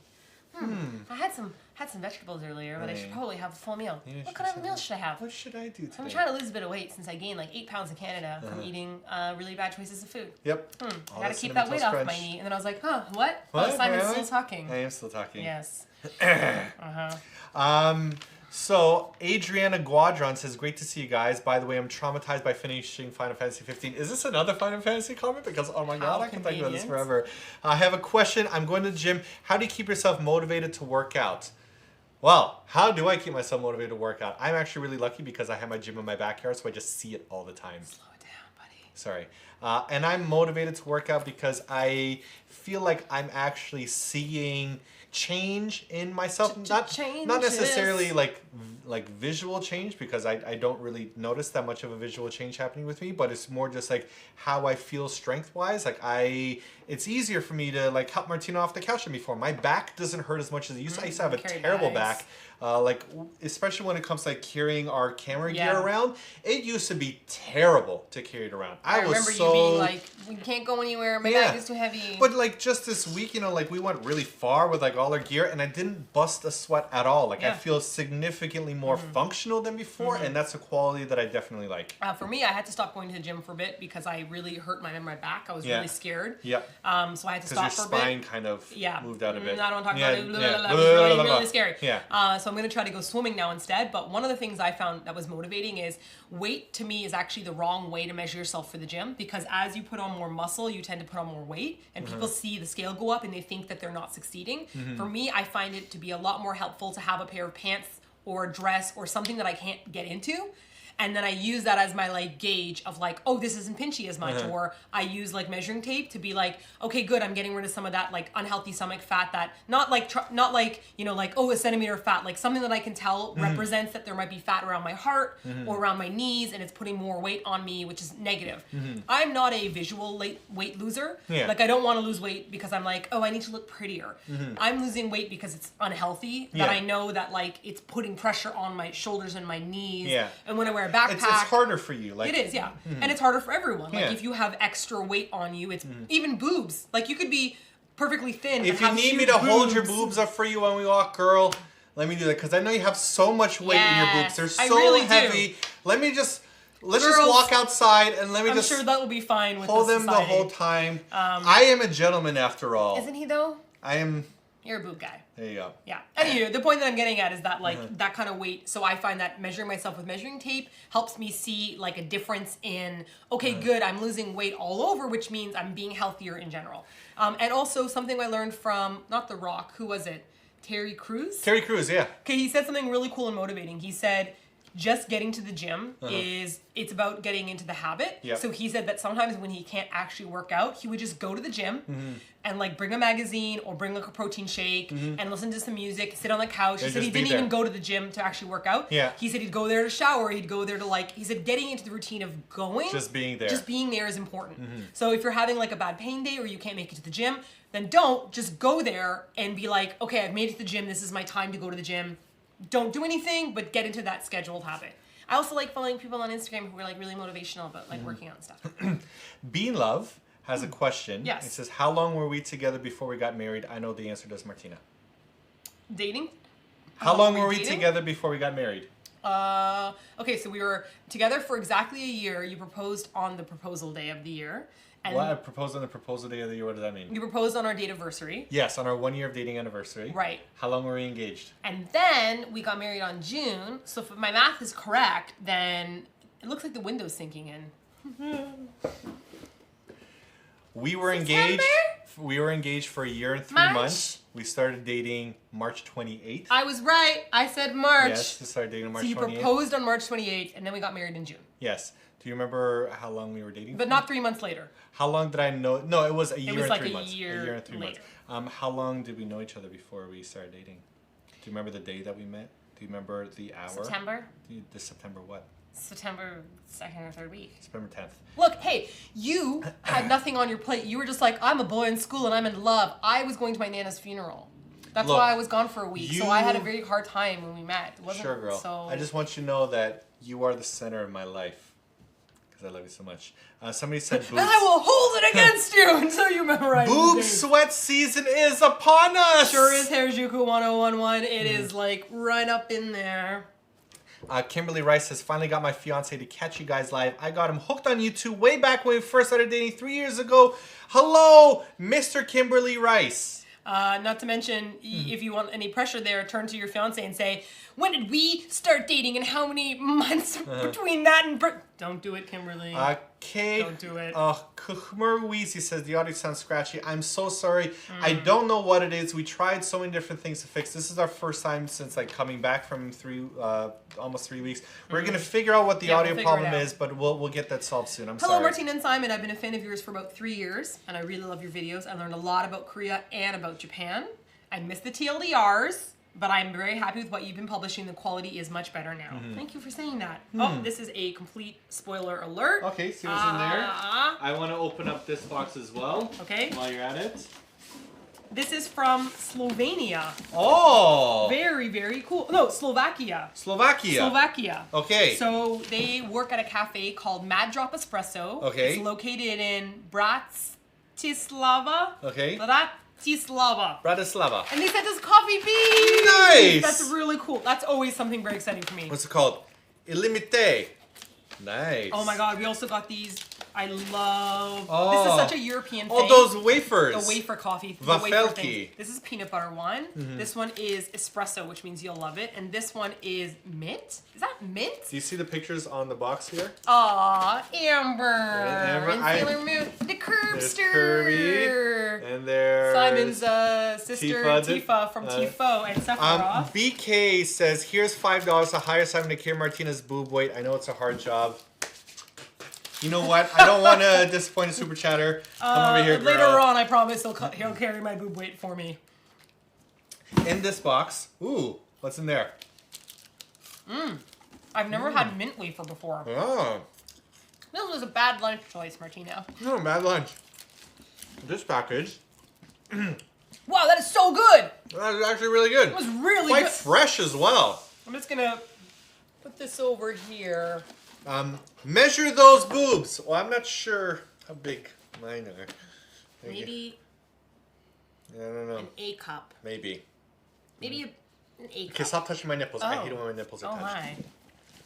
I had some vegetables earlier, but I should probably have a full meal. What kind of meal should I have? What should I do today? I'm trying to lose a bit of weight since I gained like 8 pounds in Canada from eating really bad choices of food. Yep. I gotta keep that weight off my knee. And then I was like, what? Oh, Simon's still talking. I am still talking. Yes. So, Adriana Guadron says, great to see you guys. By the way, I'm traumatized by finishing Final Fantasy 15. Is this another Final Fantasy comment? Because, oh my god, I can talk about this forever. I have a question. I'm going to the gym. How do you keep yourself motivated to work out? Well, how do I keep myself motivated to work out? I'm actually really lucky because I have my gym in my backyard, so I just see it all the time. Slow it down, buddy. Sorry. And I'm motivated to work out because I feel like I'm actually seeing change in myself. Not necessarily like visual change, because I don't really notice that much of a visual change happening with me, but it's more just like how I feel strength wise. Like it's easier for me to like help Martina off the couch than before. My back doesn't hurt as much as it used to. I used to have a terrible back. especially when it comes to like carrying our camera gear around. It used to be terrible to carry it around. I remember you being like, we can't go anywhere, my bag is too heavy. But like just this week, you know, like we went really far with like all our gear and I didn't bust a sweat at all. Like I feel significantly more functional than before, and that's a quality that I definitely like. For me, I had to stop going to the gym for a bit because I really hurt my back. I was really scared. Yeah. So I had to stop for a bit. Because your spine kind of moved out a bit. I don't want to talk about it. It was really scary. Yeah. So I'm going to try to go swimming now instead. But one of the things I found that was motivating is weight to me is actually the wrong way to measure yourself for the gym, because as you put on more muscle, you tend to put on more weight, and people see the scale go up and they think that they're not succeeding. For me, I find it to be a lot more helpful to have a pair of pants or a dress or something that I can't get into. And then I use that as my like gauge of like, oh, this isn't pinchy as much. Or I use like measuring tape to be like, okay, good, I'm getting rid of some of that like unhealthy stomach fat that not like, you know, like, oh, a centimeter of fat, like something that I can tell represents that there might be fat around my heart or around my knees, and it's putting more weight on me, which is negative. I'm not a visual weight loser. Like I don't want to lose weight because I'm like, oh, I need to look prettier. I'm losing weight because it's unhealthy, that I know that like it's putting pressure on my shoulders and my knees. And when I wear a backpack, it's harder for you. Like it is, and it's harder for everyone. Like if you have extra weight on you, it's even boobs. Like you could be perfectly thin. If you need me to hold your boobs up for you when we walk, girl, let me do that, because I know you have so much weight in your boobs. They're so really heavy. Let's just walk outside and I'm sure that will be fine with hold them the whole time. I am a gentleman after all. Isn't he though? I am. You're a boob guy. There you go. Yeah. Anyway, the point that I'm getting at is that like that kind of weight. So I find that measuring myself with measuring tape helps me see like a difference in, okay, good, I'm losing weight all over, which means I'm being healthier in general. And also something I learned from, not The Rock, who was it? Terry Crews? Terry Crews, yeah. Okay, he said something really cool and motivating. He said, just getting to the gym it's about getting into the habit. So he said that sometimes when he can't actually work out, he would just go to the gym and like bring a magazine or bring like a protein shake and listen to some music, sit on the couch. He said he didn't even go to the gym to actually work out. He said he'd go there to shower, he'd go there to like, he said getting into the routine of going. Just being there is important. So if you're having like a bad pain day or you can't make it to the gym, then don't just go there and be like, okay, I've made it to the gym, this is my time to go to the gym. Don't do anything, but get into that scheduled habit. I also like following people on Instagram who are like really motivational about like working out and stuff. Bean Love has a question. Yes. It says, how long were we together before we got married? I know the answer does, Martina. Dating? How long were we together before we got married? Okay, so we were together for exactly a year. You proposed on the proposal day of the year. And what? I proposed on the proposal day of the year? What does that mean? You proposed on our date anniversary. Yes, on our 1 year of dating anniversary. Right. How long were we engaged? And then we got married on June. So if my math is correct, then it looks like the window's sinking in. We were engaged. We were engaged for a year and 3 months. We started dating March 28th. I was right. I said March. Yes, we started dating on March 28th. So you proposed on March 28th, and then we got married in June. Yes. Do you remember how long we were dating? But not 3 months later. How long did I know? No, it was a year and 3 months. A year and 3 months. How long did we know each other before we started dating? Do you remember the day that we met? Do you remember the hour? September. The September what? September 2nd or 3rd week. September 10th. Look, hey, you had nothing on your plate. You were just like, I'm a boy in school and I'm in love. I was going to my Nana's funeral. That's why I was gone for a week. So I had a very hard time when we met. It wasn't sure, girl. So... I just want you to know that you are the center of my life. I love you so much. Somebody said boobs. And I will hold it against you until you memorize Boob sweat season is upon us! Sure is, Harajuku 1011. It is like right up in there. Kimberly Rice says, finally got my fiance to catch you guys live. I got him hooked on YouTube way back when we first started dating 3 years ago. Hello, Mr. Kimberly Rice. Not to mention, if you want any pressure there, turn to your fiance and say, when did we start dating and how many months between that and... Don't do it, Kimberly. Okay. Don't do it. Kuhmer says, the audio sounds scratchy. I'm so sorry. I don't know what it is. We tried so many different things to fix. This is our first time since like coming back from almost 3 weeks. We're going to figure out what the audio problem is, but we'll get that solved soon. I'm sorry. Hello, Martina and Simon. I've been a fan of yours for about 3 years, and I really love your videos. I learned a lot about Korea and about Japan. I miss the TLDRs. But I'm very happy with what you've been publishing. The quality is much better now. Thank you for saying that. Oh, this is a complete spoiler alert. Okay, see what's in there. I want to open up this box as well. Okay. While you're at it. This is from Slovenia. Oh. Very, very cool. No, Slovakia. Slovakia. Okay. So they work at a cafe called Mad Drop Espresso. Okay. It's located in Bratislava. Okay. Bratislava. And they sent us coffee beans. Nice. That's really cool. That's always something very exciting for me. What's it called? Illimité. Nice. Oh my god, we also got these. I love... This is such a European thing. Oh, those wafers. The wafer coffee. The wafer thing. This is peanut butter one. This one is espresso, which means you'll love it. And this one is mint. Is that mint? Do you see the pictures on the box here? Aw, Amber. And Sailor Moon. The Curbster. Kirby. And there's... Simon's sister, Tifa from Tifo and Sephiroth. BK says, here's $5 to hire Simon to carry Martina's boob weight. I know it's a hard job. You know what? I don't want to disappoint a super chatter. Come over here, girl. Later on, I promise he'll carry my boob weight for me. In this box, ooh, what's in there? I've never had mint wafer before. Oh. This was a bad lunch choice, Martina. No, bad lunch. This package. Wow, that is so good! That was actually really good. It was really Quite good. fresh as well. I'm just gonna put this over here. Measure those boobs. Well, I'm not sure how big mine are. Maybe I don't know. an A cup. Maybe. Maybe an A cup. Okay, stop touching my nipples. I hate it when my nipples are touched. My.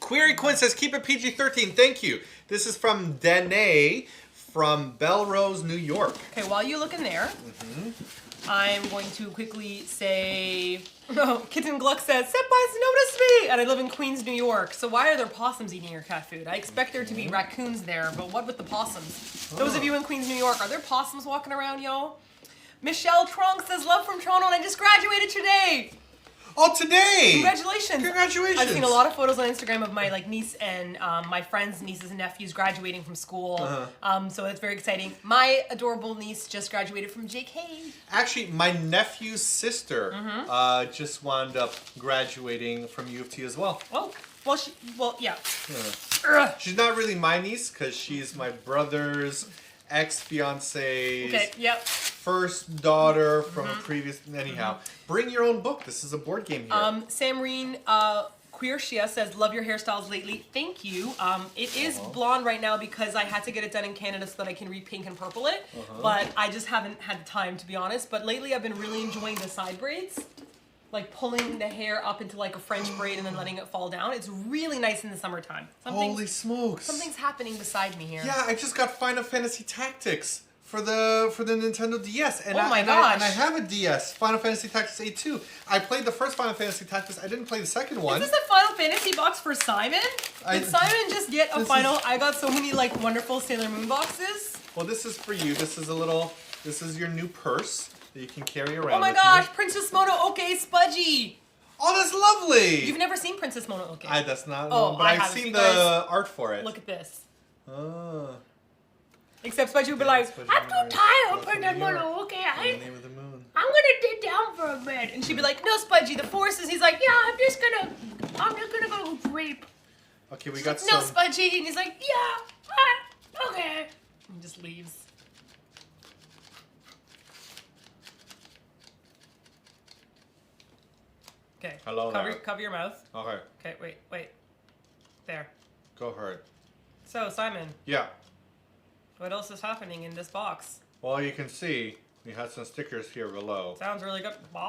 Query Quinn says, keep it PG-13. Thank you. This is from Danae from Belrose, New York. Okay, while you look in there, I'm going to quickly say... Oh, Kitten Gluck says, Senpai's noticed me! And I live in Queens, New York. So why are there possums eating your cat food? I expect there to be raccoons there, but what with the possums? Those of you in Queens, New York, are there possums walking around, yo? Michelle Trunk says, love from Toronto, and I just graduated today! Oh, today! Congratulations! Congratulations! I've seen a lot of photos on Instagram of my niece and my friends' nieces and nephews graduating from school. So that's very exciting. My adorable niece just graduated from JK. Actually, my nephew's sister just wound up graduating from U of T as well. Oh, well, yeah. She's not really my niece because she's my brother's ex-fiance's first daughter from a previous... Anyhow, bring your own book. This is a board game here. Samreen Queer Shia says, love your hairstyles lately. Thank you. It is blonde right now because I had to get it done in Canada so that I can re-pink and purple it. But I just haven't had time, to be honest. But lately I've been really enjoying the side braids. Like pulling the hair up into like a French braid and then letting it fall down. It's really nice in the summertime. Holy smokes. Something's happening beside me here. Yeah, I just got Final Fantasy Tactics for the Nintendo DS. And oh my gosh. And I have a DS, Final Fantasy Tactics 8-2. I played the first Final Fantasy Tactics. I didn't play the second one. Is this a Final Fantasy box for Simon? Did Simon just get a final? I got so many like wonderful Sailor Moon boxes. Well, this is for you. This is your new purse that you can carry around. Oh my gosh, Princess Mononoke Spudgy. Oh, that's lovely. You've never seen Princess Mononoke? That's not. Oh, but I've seen the art for it. Look at this. Oh. Except Spudgy would be like, I'm too tired of Princess Mononoke. I'm gonna dig down for a bit. And she'd be like, no, Spudgy, the force is. He's like, yeah, I'm just gonna go rape. Okay, we got some. No, Spudgy, and he's like, yeah, okay. And just leaves. Okay. Hello cover your mouth. Okay. Okay, wait. There. Go ahead. So, Simon. Yeah. What else is happening in this box? Well, you can see we had some stickers here below. Sounds really good. One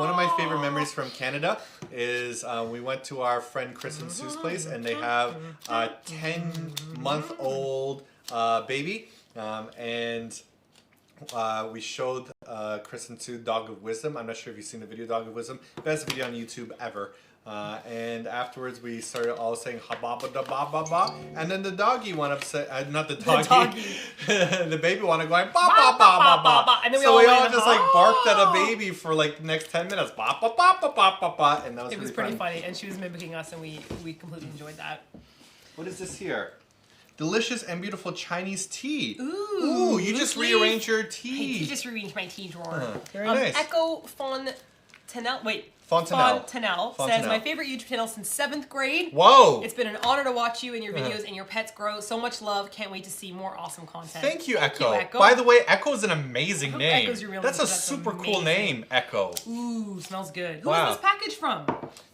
of my favorite memories from Canada is we went to our friend Chris and Sue's place, and they have a 10-month-old baby. And we showed Chris and Sue Dog of Wisdom. I'm not sure if you've seen the video Dog of Wisdom. Best video on YouTube ever. And afterwards we started all saying ha ba ba da ba ba ba, and then the doggy went up not the doggy, the baby wanted going ba ba ba ba ba, and then we all just like barked at a baby for like the next 10 minutes ba ba ba ba ba ba ba, and that was it pretty funny, and she was mimicking us, and we completely enjoyed that. What is this here? Delicious and beautiful Chinese tea. Ooh, you just rearranged your tea. Hey, you just rearranged my tea drawer. Very nice. Echo Fontanelle. Wait. Fontanelle says, my favorite YouTube channel since 7th grade. Whoa! It's been an honor to watch you and your videos and your pets grow. So much love. Can't wait to see more awesome content. Thank you, Echo. By the way, Echo is an amazing name. Echo's your real That's name. a super cool name, Echo. Ooh, smells good. Who is this package from?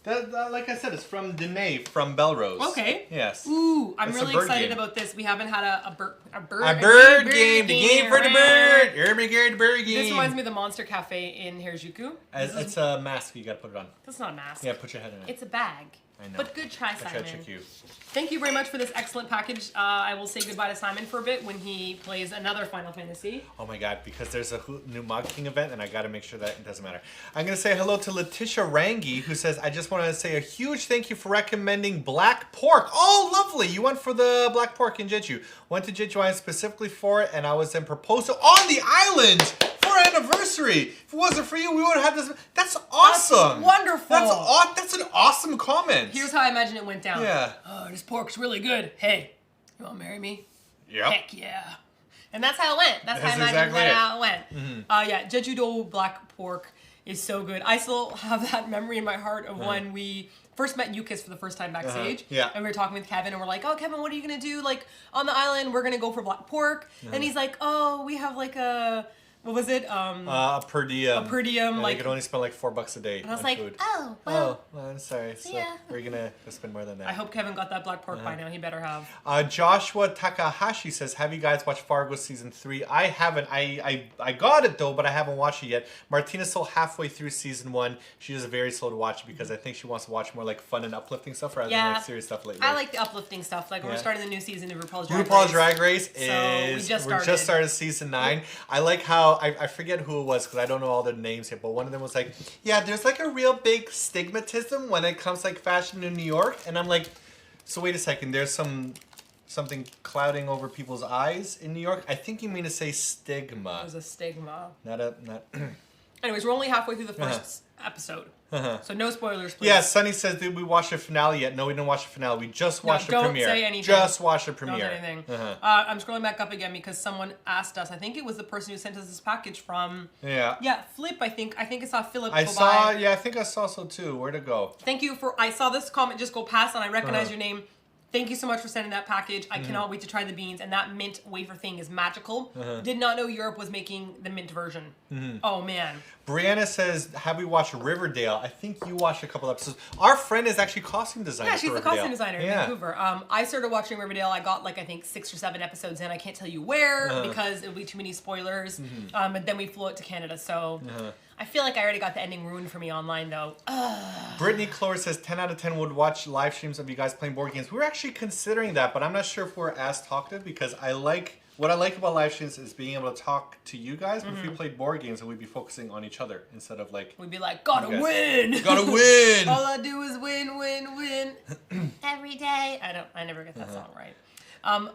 Like I said, it's from Danae from Belrose. Okay. Yes. Ooh, I'm really excited about this. We haven't had a bird game. The game for the bird. The bird game. This reminds me of the Monster Cafe in Harajuku. It's a mask. You gotta put it on. That's not a mask. Yeah, put your head in it. It's a bag. I know. But good try, Simon. I tried to trick you. Thank you very much for this excellent package. I will say goodbye to Simon for a bit when he plays another Final Fantasy. Oh my god, because there's a new Mog King event and I gotta make sure that it doesn't matter. I'm gonna say hello to Letitia Rangi, who says, I just want to say a huge thank you for recommending black pork. Oh, lovely! You went for the black pork in Jeju. Went to Jeju Island specifically for it, and I was then proposed to on the island for our anniversary. If it wasn't for you, we would have had this. That's awesome. That's wonderful. That's an awesome comment. Here's how I imagine it went down. Yeah. Oh, this pork's really good. Hey, you want to marry me? Yep. Heck yeah. And that's how it went. That's how I imagine how it went. Mm-hmm. Yeah, Jeju-do black pork is so good. I still have that memory in my heart of when we first met Yukis for the first time backstage. Yeah. And we were talking with Kevin and we're like, oh, Kevin, what are you going to do? Like, on the island, we're going to go for black pork. And he's like, oh, we have like a... What was it? A per diem. A per diem. And like, you could only spend like $4 a day. And I was on like, food. oh, well. I'm sorry. So we're gonna spend more than that. I hope Kevin got that black pork by now. He better have. Joshua Takahashi says, have you guys watched Fargo season 3? I haven't. I got it though, but I haven't watched it yet. Martina's still halfway through season 1. She is very slow to watch because I think she wants to watch more like fun and uplifting stuff rather than like serious stuff lately. I like the uplifting stuff. Like we're starting the new season of RuPaul's Drag Race. RuPaul's Drag Race is. We just started season 9. I like how I forget who it was because I don't know all their names here, but one of them was like, yeah, there's like a real big stigmatism when it comes to like fashion in New York, and I'm like, so wait a second, there's something clouding over people's eyes in New York. I think you mean to say stigma. There's a stigma. Not. Anyways, we're only halfway through the first episode. So no spoilers, please. Yeah, Sunny says, did we watch the finale yet? No, we didn't watch the finale. We just watched the premiere. Don't say anything. Just watched the premiere. Don't say anything. I'm scrolling back up again because someone asked us. I think it was the person who sent us this package from... Yeah, Flip, I think. I saw Philip go by. Yeah, I think I saw so too. Where'd it go? Thank you for... I saw this comment just go past and I recognize your name. Thank you so much for sending that package. I cannot wait to try the beans. And that mint wafer thing is magical. Did not know Europe was making the mint version. Oh, man. Brianna says, have we watched Riverdale? I think you watched a couple episodes. Our friend is actually costume designer. Yeah, she's the costume designer in Yeah. Vancouver. I started watching Riverdale. I got like, I think 6 or 7 episodes in. I can't tell you where because it would be too many spoilers. And then we flew out to Canada. So I feel like I already got the ending ruined for me online though. Brittany Clore says 10 out of 10 would watch live streams of you guys playing board games. We were actually considering that, but I'm not sure if we're as talkative because what I like about live streams is being able to talk to you guys. But if we played board games, then we'd be focusing on each other instead of like... We'd be like, gotta win! Gotta win! All I do is win every day. I never get that song right.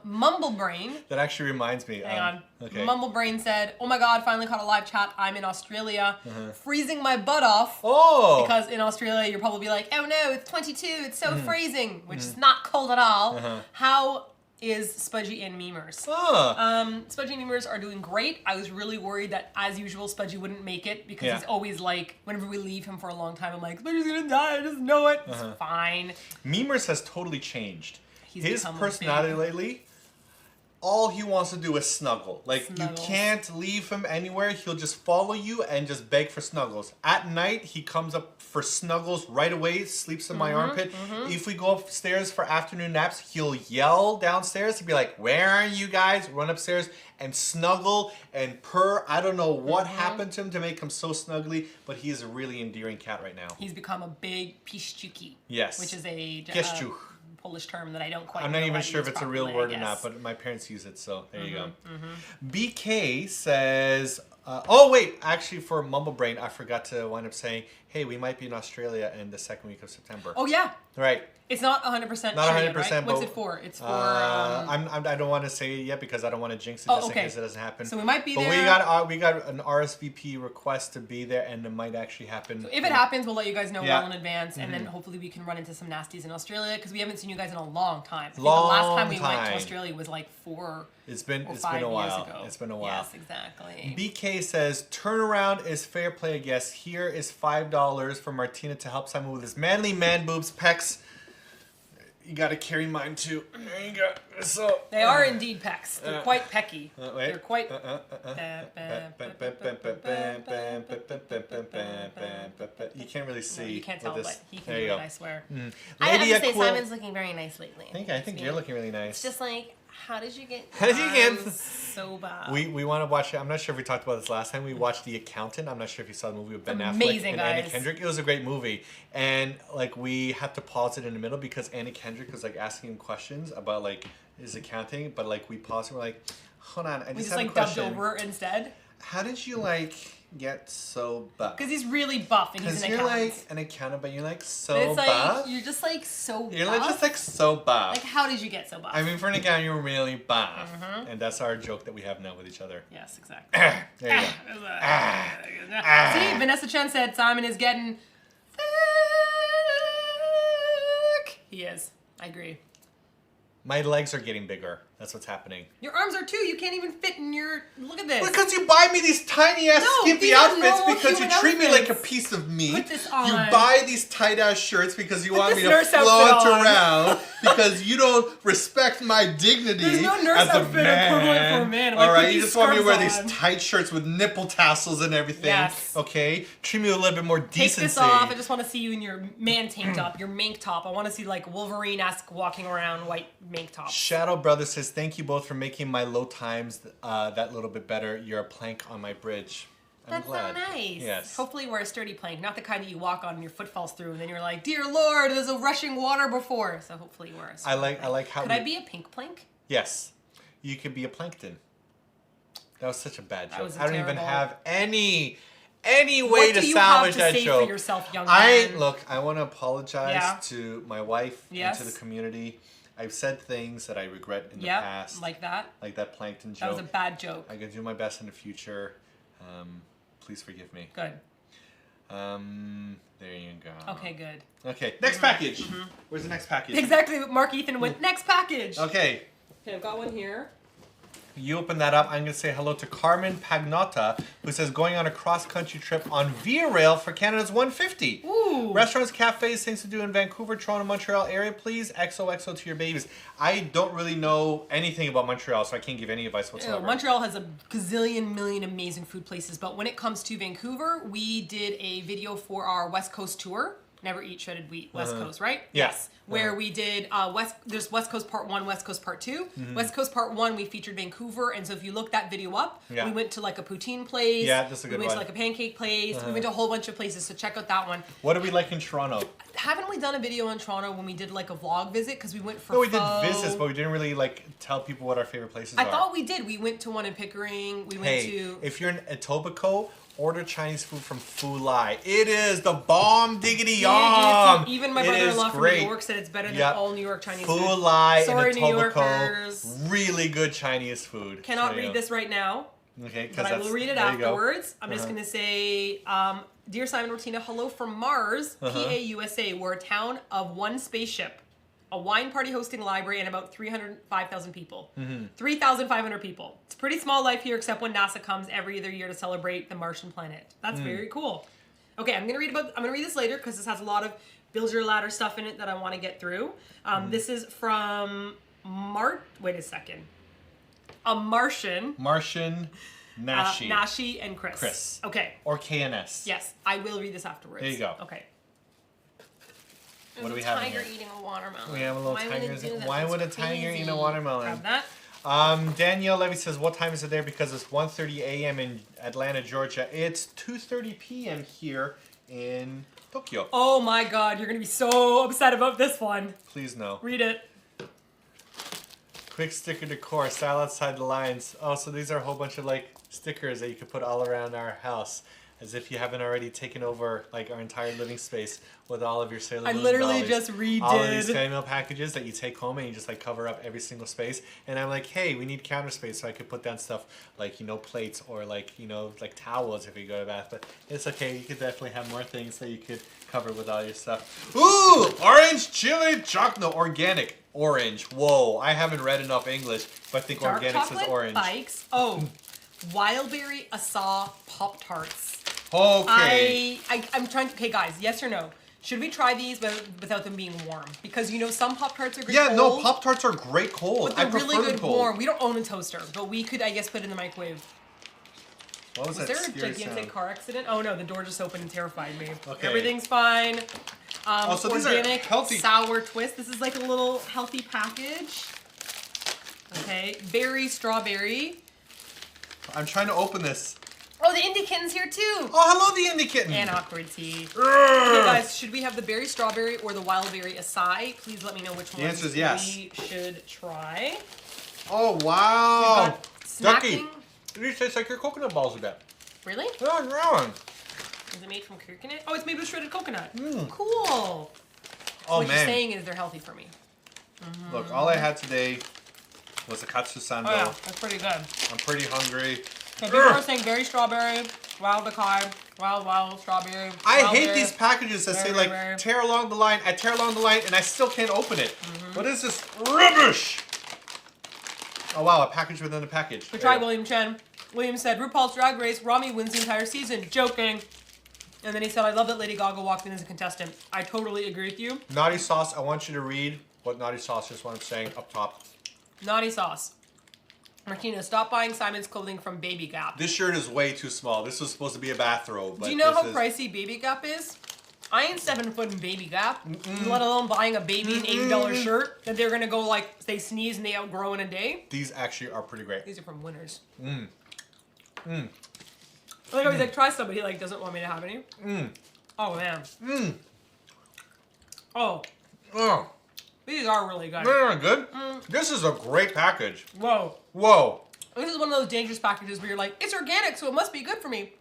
Mumblebrain. That actually reminds me. Hang on. Okay. Mumblebrain said, oh my god, finally caught a live chat. I'm in Australia. Freezing my butt off. Oh! Because in Australia, you'll probably be like, oh no, it's 22. It's so freezing. Which is not cold at all. How is Spudgy and Memers? Spudgy and Memers are doing great. I was really worried that, as usual, Spudgy wouldn't make it because he's always like, whenever we leave him for a long time, I'm like, Spudgy's gonna die. I just know it. It's fine. Memers has totally changed. His personality big... lately, all he wants to do is snuggle. Like, you can't leave him anywhere. He'll just follow you and just beg for snuggles. At night, he comes up for snuggles right away, sleeps in my armpit. If we go upstairs for afternoon naps, he'll yell downstairs. He'll be like, where are you guys? Run upstairs and snuggle and purr. I don't know what happened to him to make him so snuggly, but he is a really endearing cat right now. He's become a big piszczuki. Yes. Which is a... Polish term that I don't quite know. I'm not even sure if it's a real word or not, but my parents use it, so there you go. BK says, oh wait, actually for Mumblebrain, I forgot to wind up saying, hey, we might be in Australia in the second week of September. Oh yeah. Right. It's not 100% not 100%, yet, right? What's but, it for? It's for... I don't want to say it yet because I don't want to jinx it just in case it doesn't happen. So we might be there. But we got an RSVP request to be there, and it might actually happen. So if it happens, we'll let you guys know well in advance, and then hopefully we can run into some nasties in Australia because we haven't seen you guys in a long time. I think the last time we went to Australia was like 4 It's been a 5 years while. ago. It's been a while. Yes, exactly. BK says, turnaround is fair play, I guess. Here is $5 for Martina to help Simon with his manly man boobs, pecs. You gotta carry mine too. There you go. So they are indeed pecs. They're quite pecky. Wait. They're quite. You can't really see. No, you can't tell, but he can do it. I swear. I have to say, Simon's looking very nice lately. I think you're looking really nice. It's just like, how did you get? So bad? We want to watch it. I'm not sure if we talked about this last time. We watched The Accountant. I'm not sure if you saw the movie with Ben Affleck and Anna Kendrick. It was a great movie, and like we had to pause it in the middle because Anna Kendrick was like asking him questions about like his accounting, but like we paused and we're like, hold on, I just have a question. Dubbed over instead. How did you like get so buff? Because he's really buff and he's an accountant. You're like an accountant, but you're like so it's like, buff. You're just like so buff. You're like just like so buff. Like how did you get so buff? I mean, for an accountant, you're really buff, and that's our joke that we have now with each other. Yes, exactly. There you go. See, Vanessa Chen said Simon is getting thick. He is. I agree. My legs are getting bigger. That's what's happening. Your arms are too. You can't even fit in your. Look at this. Because you buy me these tiny ass skimpy outfits because you treat me like a piece of meat. Put this on. You buy these tight ass shirts because you want me to flaunt around because you don't respect my dignity There's no nurse as a outfit man. equivalent for a man. All right, you just want me to wear these tight shirts with nipple tassels and everything. Yes. Okay, treat me with a little bit more decency. Take this off. I just want to see you in your man tank top, your mink top. I want to see like Wolverine-esque walking around white mink top. Shadow Brother says, thank you both for making my low times that little bit better. You're a plank on my bridge. That's glad. So nice. Yes. Hopefully we're a sturdy plank, not the kind that you walk on and your foot falls through and then you're like, dear Lord, there's a rushing water before. So hopefully you are a sturdy plank. I like how Could I be a pink plank? Yes. You could be a plankton. That was such a bad joke. I don't even have any way to salvage that joke. What do you have to say for yourself, young man? Look, I want to apologize to my wife and to the community. I've said things that I regret in the past. Like that? Like that plankton joke. That was a bad joke. I can do my best in the future. Please forgive me. Good. There you go. Okay, good. Okay, next package. Where's the next package? Exactly what Mark Ethan went. Next package. Okay, I've got one here. You open that up. I'm going to say hello to Carmen Pagnotta, who says going on a cross-country trip on Via Rail for Canada's 150. Ooh. Restaurants, cafes, things to do in Vancouver, Toronto, Montreal area, please. XOXO to your babies. I don't really know anything about Montreal, so I can't give any advice whatsoever. Ew, Montreal has a gazillion million amazing food places, but when it comes to Vancouver, we did a video for our West Coast tour. Never Eat Shredded Wheat, West Coast, right? Yes. Where we did there's West Coast Part 1, West Coast Part 2. West Coast Part 1, we featured Vancouver, and so if you look that video up, we went to like a poutine place. Yeah, that's a good one. We went to like a pancake place. We went to a whole bunch of places, so check out that one. What did we like in Toronto? Haven't we done a video in Toronto when we did like a vlog visit? Because we went for we did visits, but we didn't really like tell people what our favorite places are. I thought we did. We went to one in Pickering. We went to... if you're in Etobicoke, order Chinese food from Fu Lai. It is the bomb diggity yum. Even my brother-in-law from New York said it's better than all New York Chinese food. Fu Lai Sorry, in New Yorkers. Etobicoke. Really good Chinese food. Cannot read this right now. Okay, but I will read it afterwards. I'm just going to say, Dear Simon Martina, hello from Mars, PA, USA. We're a town of one spaceship, a wine party hosting library, and about 305,000 people. 3,500 people. It's a pretty small life here, except when NASA comes every other year to celebrate the Martian planet. That's very cool. Okay, I'm gonna read this later because this has a lot of build your ladder stuff in it that I want to get through. This is from wait a second. A Martian. Nashi. Nashi and Chris. Okay. Or KNS. Yes, I will read this afterwards. There you go. Okay. What do we have? Tiger eating a watermelon. We have a little tiger. Why would a tiger eat a watermelon? Grab that. Danielle Levy says, what time is it there? Because it's 1:30 a.m. in Atlanta, Georgia. It's 2:30 p.m. here in Tokyo. Oh my God, you're going to be so upset about this one. Please no. Read it. Quick sticker decor, style outside the lines. Oh, so these are a whole bunch of like stickers that you can put all around our house. As if you haven't already taken over like our entire living space with all of your Sailor Moon I literally dollies. just redid all of these fan mail packages that you take home and you just like cover up every single space. And I'm like, hey, we need counter space so I could put down stuff like, you know, plates or like, you know, like towels if you go to the bath. But it's okay. You could definitely have more things that you could cover with all your stuff. Ooh, orange chili chocolate, no, organic orange. Whoa, I haven't read enough English, but I think Dark organic chocolate says orange. Bikes. Oh, Wildberry Asa Pop Tarts. Okay. I'm trying to. Okay, guys, yes or no? Should we try these without them being warm? Because you know some Pop Tarts are great cold. Yeah, no, Pop Tarts are great cold. But they're I prefer really good them cold. warm. We don't own a toaster, but we could, I guess, put it in the microwave. What was Was that there a scary gigantic sound? car accident? Oh no, the door just opened and terrified me. Okay. Everything's fine. So these are Organic healthy. sour twist. This is like a little healthy package. Okay, berry strawberry. I'm trying to open this. Oh, the Indie Kitten's here too. Oh, hello, the Indie Kitten. And awkward tea. Okay, guys, should we have the berry strawberry or the wild berry acai? Please let me know which one answer is yes. we should try. Oh, wow. We've got Ducky, snacking. these taste like your coconut balls a bit. Really? Yeah, yeah. Is it made from coconut? Oh, it's made with shredded coconut. Mm. Cool. Oh, What you're man. saying is they're healthy for me. Look, all I had today was a katsu sando. Oh yeah, that's pretty good. I'm pretty hungry. So people are saying berry strawberry, wild acai, wild strawberry. I wild hate berry. these packages that say Berry, like berry. tear along the line. I tear along the line and I still can't open it. What is this rubbish? Oh wow, a package within a package. We tried William Chen. William said, RuPaul's Drag Race, Rami wins the entire season. Joking. And then he said, I love that Lady Gaga walked in as a contestant. I totally agree with you. Naughty Sauce, I want you to read what Naughty Sauce is, what I'm saying up top. Naughty Sauce. Martina, stop buying Simon's clothing from Baby Gap. This shirt is way too small. This was supposed to be a bathrobe. But Do you know how this is... pricey Baby Gap is? I ain't 7 foot in Baby Gap, let alone buying a baby an $80 shirt that they're gonna go like, they sneeze and they outgrow in a day. These actually are pretty great. These are from Winners. Mm. Mm. I like how he's like, try somebody, like, doesn't want me to have any. Mm. Oh, man. Mm. Oh, Oh. these are really good. They're good. This is a great package. Whoa. Whoa. This is one of those dangerous packages where you're like, it's organic, so it must be good for me.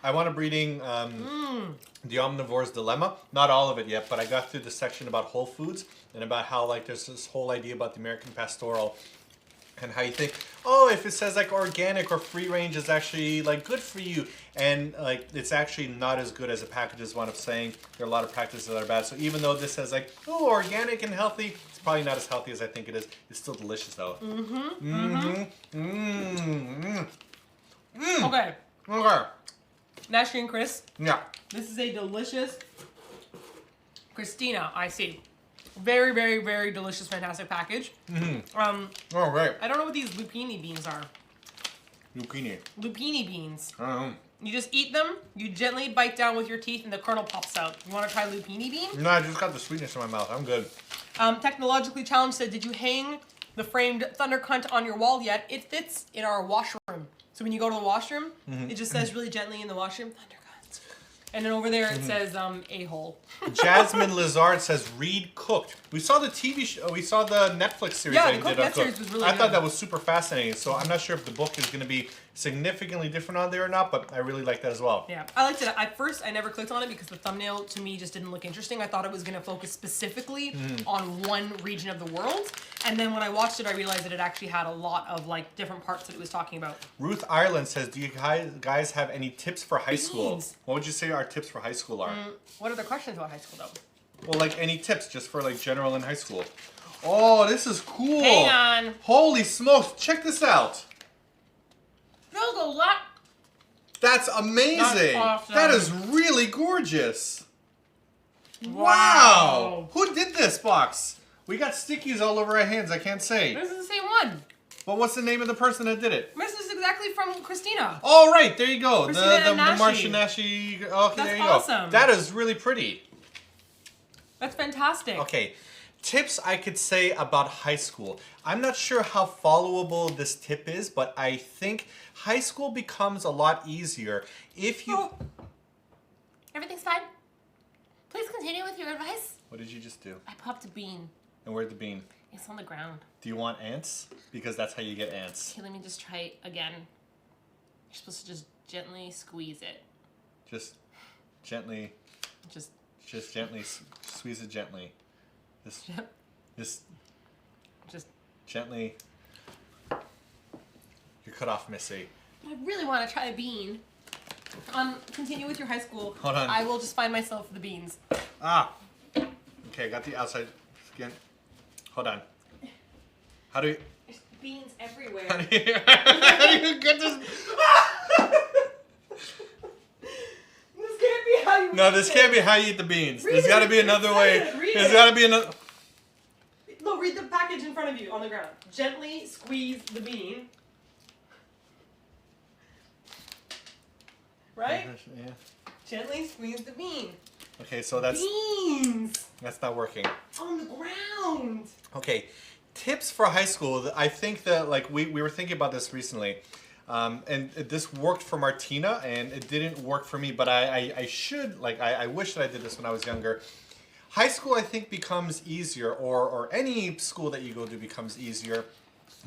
I want to reading The Omnivore's Dilemma. Not all of it yet, but I got through the section about Whole Foods and about how like there's this whole idea about the American pastoral and how you think, oh, if it says like organic or free range is actually like good for you, and like it's actually not as good as a package is what I'm saying. There are a lot of practices that are bad. So even though this says like, oh, organic and healthy, it's probably not as healthy as I think it is. It's still delicious though. Okay. Okay. Nashri and Chris, Yeah. this is a delicious Christina, I see. Very, very, very delicious, fantastic package. Oh, great. I don't know what these lupini beans are. Zucchini. Lupini beans. I You just eat them, you gently bite down with your teeth, and the kernel pops out. You want to try lupini bean? No, I just got the sweetness in my mouth. I'm good. Technologically Challenged said, did you hang the framed Thunder Cunt on your wall yet? It fits in our washroom. So when you go to the washroom, it just says really gently in the washroom, Thunder Cunt. And then over there it says, a-hole. Jasmine Lazard says, Reed cooked. We saw the TV show, we saw the Netflix series Yeah, that the he Cook did on Net series Cook. was really I thought good. that was super fascinating. So I'm not sure if the book is going to be significantly different on there or not, but I really like that as well. Yeah, I liked it. At first, I never clicked on it because the thumbnail to me just didn't look interesting. I thought it was going to focus specifically on one region of the world. And then when I watched it, I realized that it actually had a lot of like different parts that it was talking about. Ruth Ireland says, do you guys have any tips for high school? Beans. What would you say our tips for high school are? What are the questions about high school though? Well, like any tips just for like general in high school. Oh, this is cool. Hang on. Holy smokes, check this out. There's a lot. That's amazing. That's awesome. That is really gorgeous. Wow. Who did this box? We got stickies all over our hands, I can't say. This is the same one. But what's the name of the person that did it? This is exactly from Christina. Oh, right, there you go. Christina The Nashi. Martian Nashi. Okay, That's there you awesome. go. That is really pretty. That's fantastic. Okay, tips I could say about high school. I'm not sure how followable this tip is, but I think high school becomes a lot easier if you... Oh. Everything's fine. Please continue with your advice. What did you just do? I popped a bean. And where'd the bean? It's on the ground. Do you want ants? Because that's how you get ants. Okay, let me just try it again. You're supposed to just Gently squeeze it. Just gently. Just Gently squeeze it gently. Just gently. You're cut off, Missy. I really want to try a bean. Continue with your high school. Hold on. I will just find myself the beans. Ah. Okay, I got the outside skin. Hold on. How do you... There's beans everywhere. How do you get this? This can't be how you No, this can't be how you eat the beans. There's Read got to it. be another way. Read There's it. got to be another... No, read the package in front of you on the ground. Gently squeeze the bean. Right? Yeah. Gently squeeze the bean. Okay, so that's... Beans! That's not working. On the ground! Okay, tips for high school. I think that, like, we were thinking about this recently. And this worked for Martina, and it didn't work for me, but I should, like, I wish that I did this when I was younger. High school, I think, becomes easier, or any school that you go to becomes easier,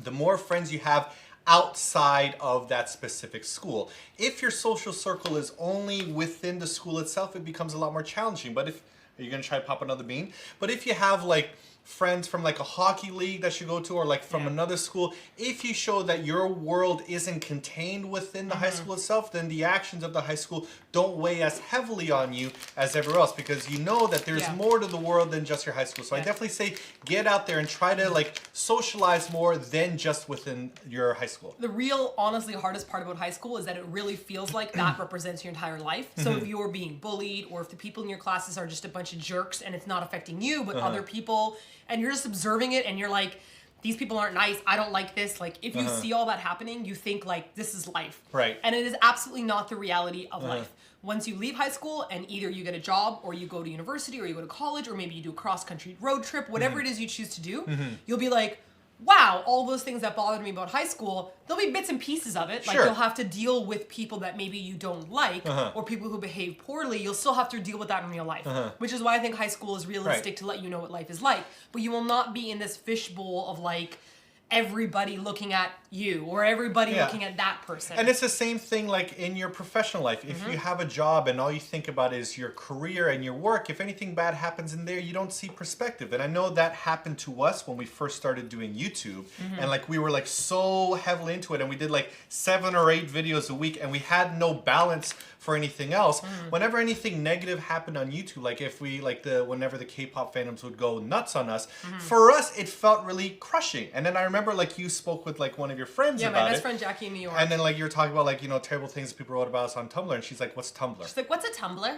the more friends you have outside of that specific school. If your social circle is only within the school itself, it becomes a lot more challenging. But if, are you gonna try to pop another bean? But if you have like friends from like a hockey league that you go to, or like from another school, if you show that your world isn't contained within the high school itself, then the actions of the high school don't weigh as heavily on you as everywhere else, because you know that there's more to the world than just your high school. So I definitely say get out there and try to like socialize more than just within your high school. The real, honestly, hardest part about high school is that it really feels like that represents your entire life. So if you're being bullied, or if the people in your classes are just a bunch of jerks and it's not affecting you, but other people, and you're just observing it and you're like, these people aren't nice, I don't like this. Like, if you see all that happening, you think like, this is life. Right. And it is absolutely not the reality of life. Once you leave high school and either you get a job, or you go to university, or you go to college, or maybe you do a cross-country road trip, whatever it is you choose to do, you'll be like, wow, all those things that bothered me about high school, there'll be bits and pieces of it. Like, you'll have to deal with people that maybe you don't like, or people who behave poorly. You'll still have to deal with that in real life, which is why I think high school is realistic to let you know what life is like. But you will not be in this fishbowl of like, everybody looking at you, or everybody looking at that person. And it's the same thing like in your professional life. If you have a job and all you think about is your career and your work, if anything bad happens in there, you don't see perspective. And I know that happened to us when we first started doing YouTube. And like we were like so heavily into it, and we did like 7 or 8 videos a week, and we had no balance for anything else. Whenever anything negative happened on YouTube, like if we whenever the K-pop fandoms would go nuts on us, for us it felt really crushing. And then I remember like you spoke with like one of your friends about it. Yeah, my best friend Jackie in New York. And then like you were talking about like, you know, terrible things that people wrote about us on Tumblr, and she's like, what's Tumblr? She's like, what's a Tumblr?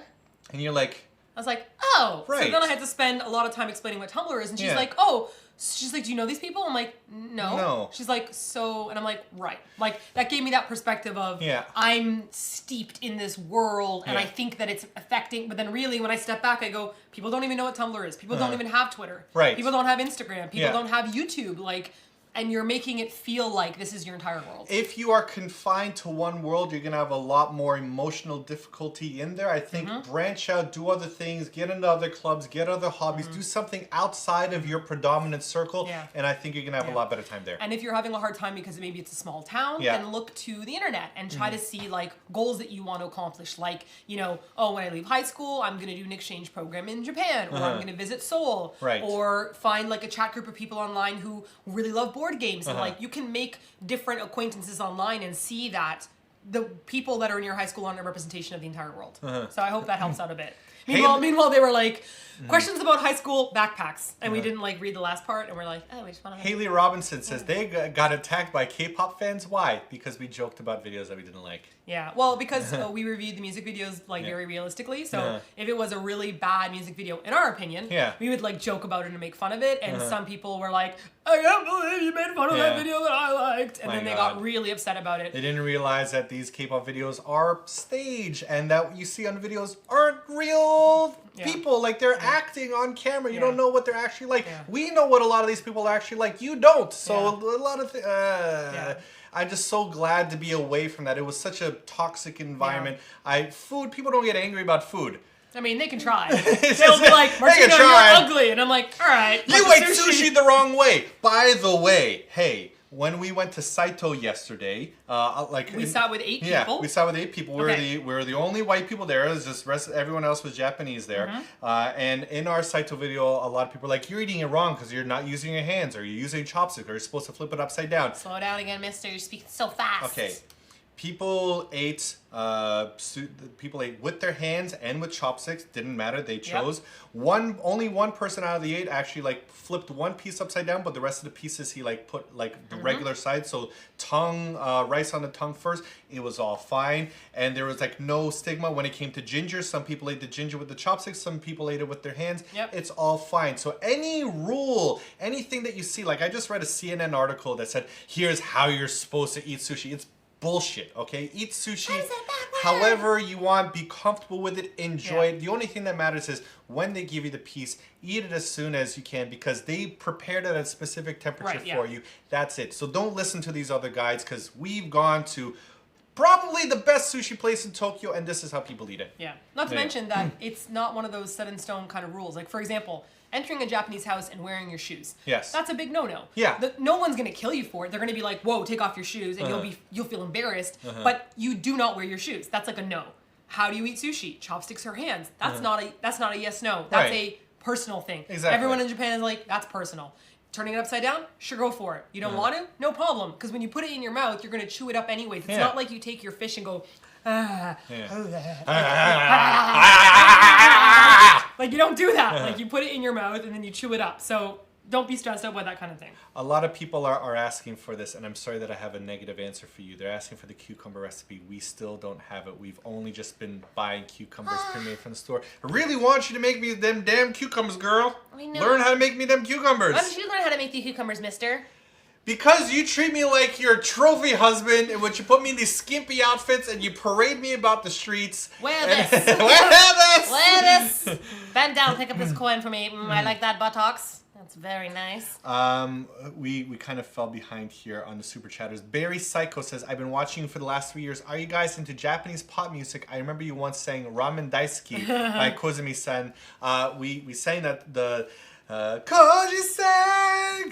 And you're like, I was like, oh. Right. So then I had to spend a lot of time explaining what Tumblr is, and she's like, oh. She's like, do you know these people? I'm like, no. She's like, so, and I'm like, right. Like, that gave me that perspective of, I'm steeped in this world, and I think that it's affecting, but then really, when I step back, I go, people don't even know what Tumblr is. People don't even have Twitter. Right. People don't have Instagram. People don't have YouTube. Like, and you're making it feel like this is your entire world. If you are confined to one world, you're going to have a lot more emotional difficulty in there. I think branch out, do other things, get into other clubs, get other hobbies, do something outside of your predominant circle, and I think you're going to have a lot better time there. And if you're having a hard time because maybe it's a small town, then look to the internet and try to see like goals that you want to accomplish. Like, you know, oh, when I leave high school, I'm going to do an exchange program in Japan, or I'm going to visit Seoul, or find like a chat group of people online who really love board games, and like you can make different acquaintances online and see that the people that are in your high school aren't a representation of the entire world. So I hope that helps out a bit. Meanwhile, they were like, questions about high school backpacks, and we didn't like read the last part, and we're like, oh, we just want to. Haley Robinson says they got attacked by K-pop fans. Why? Because we joked about videos that we didn't like. Yeah, well, because we reviewed the music videos like very realistically. So if it was a really bad music video, in our opinion, we would like joke about it and make fun of it. And some people were like, I can't believe you made fun of that video that I liked, and then they got really upset about it. They didn't realize that these K-pop videos are staged, and that what you see on the videos aren't real people. Like they're acting on camera. You don't know what they're actually like. We know what a lot of these people are actually like. You don't. So a lot of I'm just so glad to be away from that. It was such a toxic environment. Food, people don't get angry about food. I mean, they can try. They'll be like, Martina, you're ugly. And I'm like, all right. You ate sushi the wrong way. By the way, hey, when we went to Saito yesterday, we sat with 8 people. Yeah, we sat with 8 people. We were the only white people there. It was just everyone else was Japanese there. And in our Saito video, a lot of people are like, you're eating it wrong because you're not using your hands, or you're using chopsticks, or you're supposed to flip it upside down. Slow down again, mister. You're speaking so fast. Okay. People ate with their hands and with chopsticks. Didn't matter. They chose. Only one person out of the 8 actually like flipped one piece upside down, but the rest of the pieces he like put like the regular side. So tongue, rice on the tongue first. It was all fine, and there was like no stigma when it came to ginger. Some people ate the ginger with the chopsticks. Some people ate it with their hands. It's all fine. So any rule, anything that you see, like I just read a CNN article that said, here's how you're supposed to eat sushi. It's bullshit, okay? Eat sushi however you want, be comfortable with it, enjoy it. The only thing that matters is when they give you the piece, eat it as soon as you can because they prepared it at a specific temperature for you. That's it. So don't listen to these other guides because we've gone to probably the best sushi place in Tokyo, and this is how people eat it. Yeah. Not to mention that it's not one of those set in stone kind of rules. Like, for example, entering a Japanese house and wearing your shoes. Yes. That's a big no-no. Yeah. No one's going to kill you for it. They're going to be like, whoa, take off your shoes, and you'll feel embarrassed. But you do not wear your shoes. That's like a no. How do you eat sushi? Chopsticks or hands? That's not a yes-no. That's a personal thing. Exactly. Everyone in Japan is like, that's personal. Turning it upside down? Sure, go for it. You don't want to? No problem. Because when you put it in your mouth, you're going to chew it up anyways. It's not like you take your fish and go, like you don't do that. Like you put it in your mouth and then you chew it up. So don't be stressed out by that kind of thing. A lot of people are asking for this, and I'm sorry that I have a negative answer for you. They're asking for the cucumber recipe. We still don't have it. We've only just been buying cucumbers pre-made from the store. I really want you to make me them damn cucumbers, girl. I know. Learn how to make me them cucumbers. Why don't you learn how to make the cucumbers, mister? Because you treat me like your trophy husband, in which you put me in these skimpy outfits and you parade me about the streets. Wear this. Wear this. Wear this. Bend down, pick up this coin for me. I like that buttocks. That's very nice. We kind of fell behind here on the super chatters. Barry Psycho says, I've been watching you for the last 3 years. Are you guys into Japanese pop music? I remember you once sang Ramen Daisuki by Kozumi-san. We sang that the Koji-san,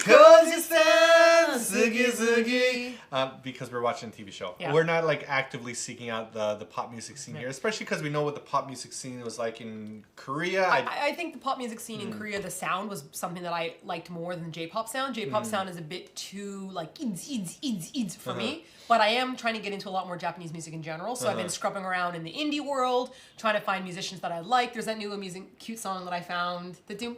Sugi Sugi. Because we're watching a TV show. Yeah. We're not like actively seeking out the pop music scene here, especially because we know what the pop music scene was like in Korea. I think the pop music scene in Korea, the sound was something that I liked more than J-pop sound. J-pop sound is a bit too like ids for me. But I am trying to get into a lot more Japanese music in general. So I've been scrubbing around in the indie world, trying to find musicians that I like. There's that new amusing, cute song that I found. The doom,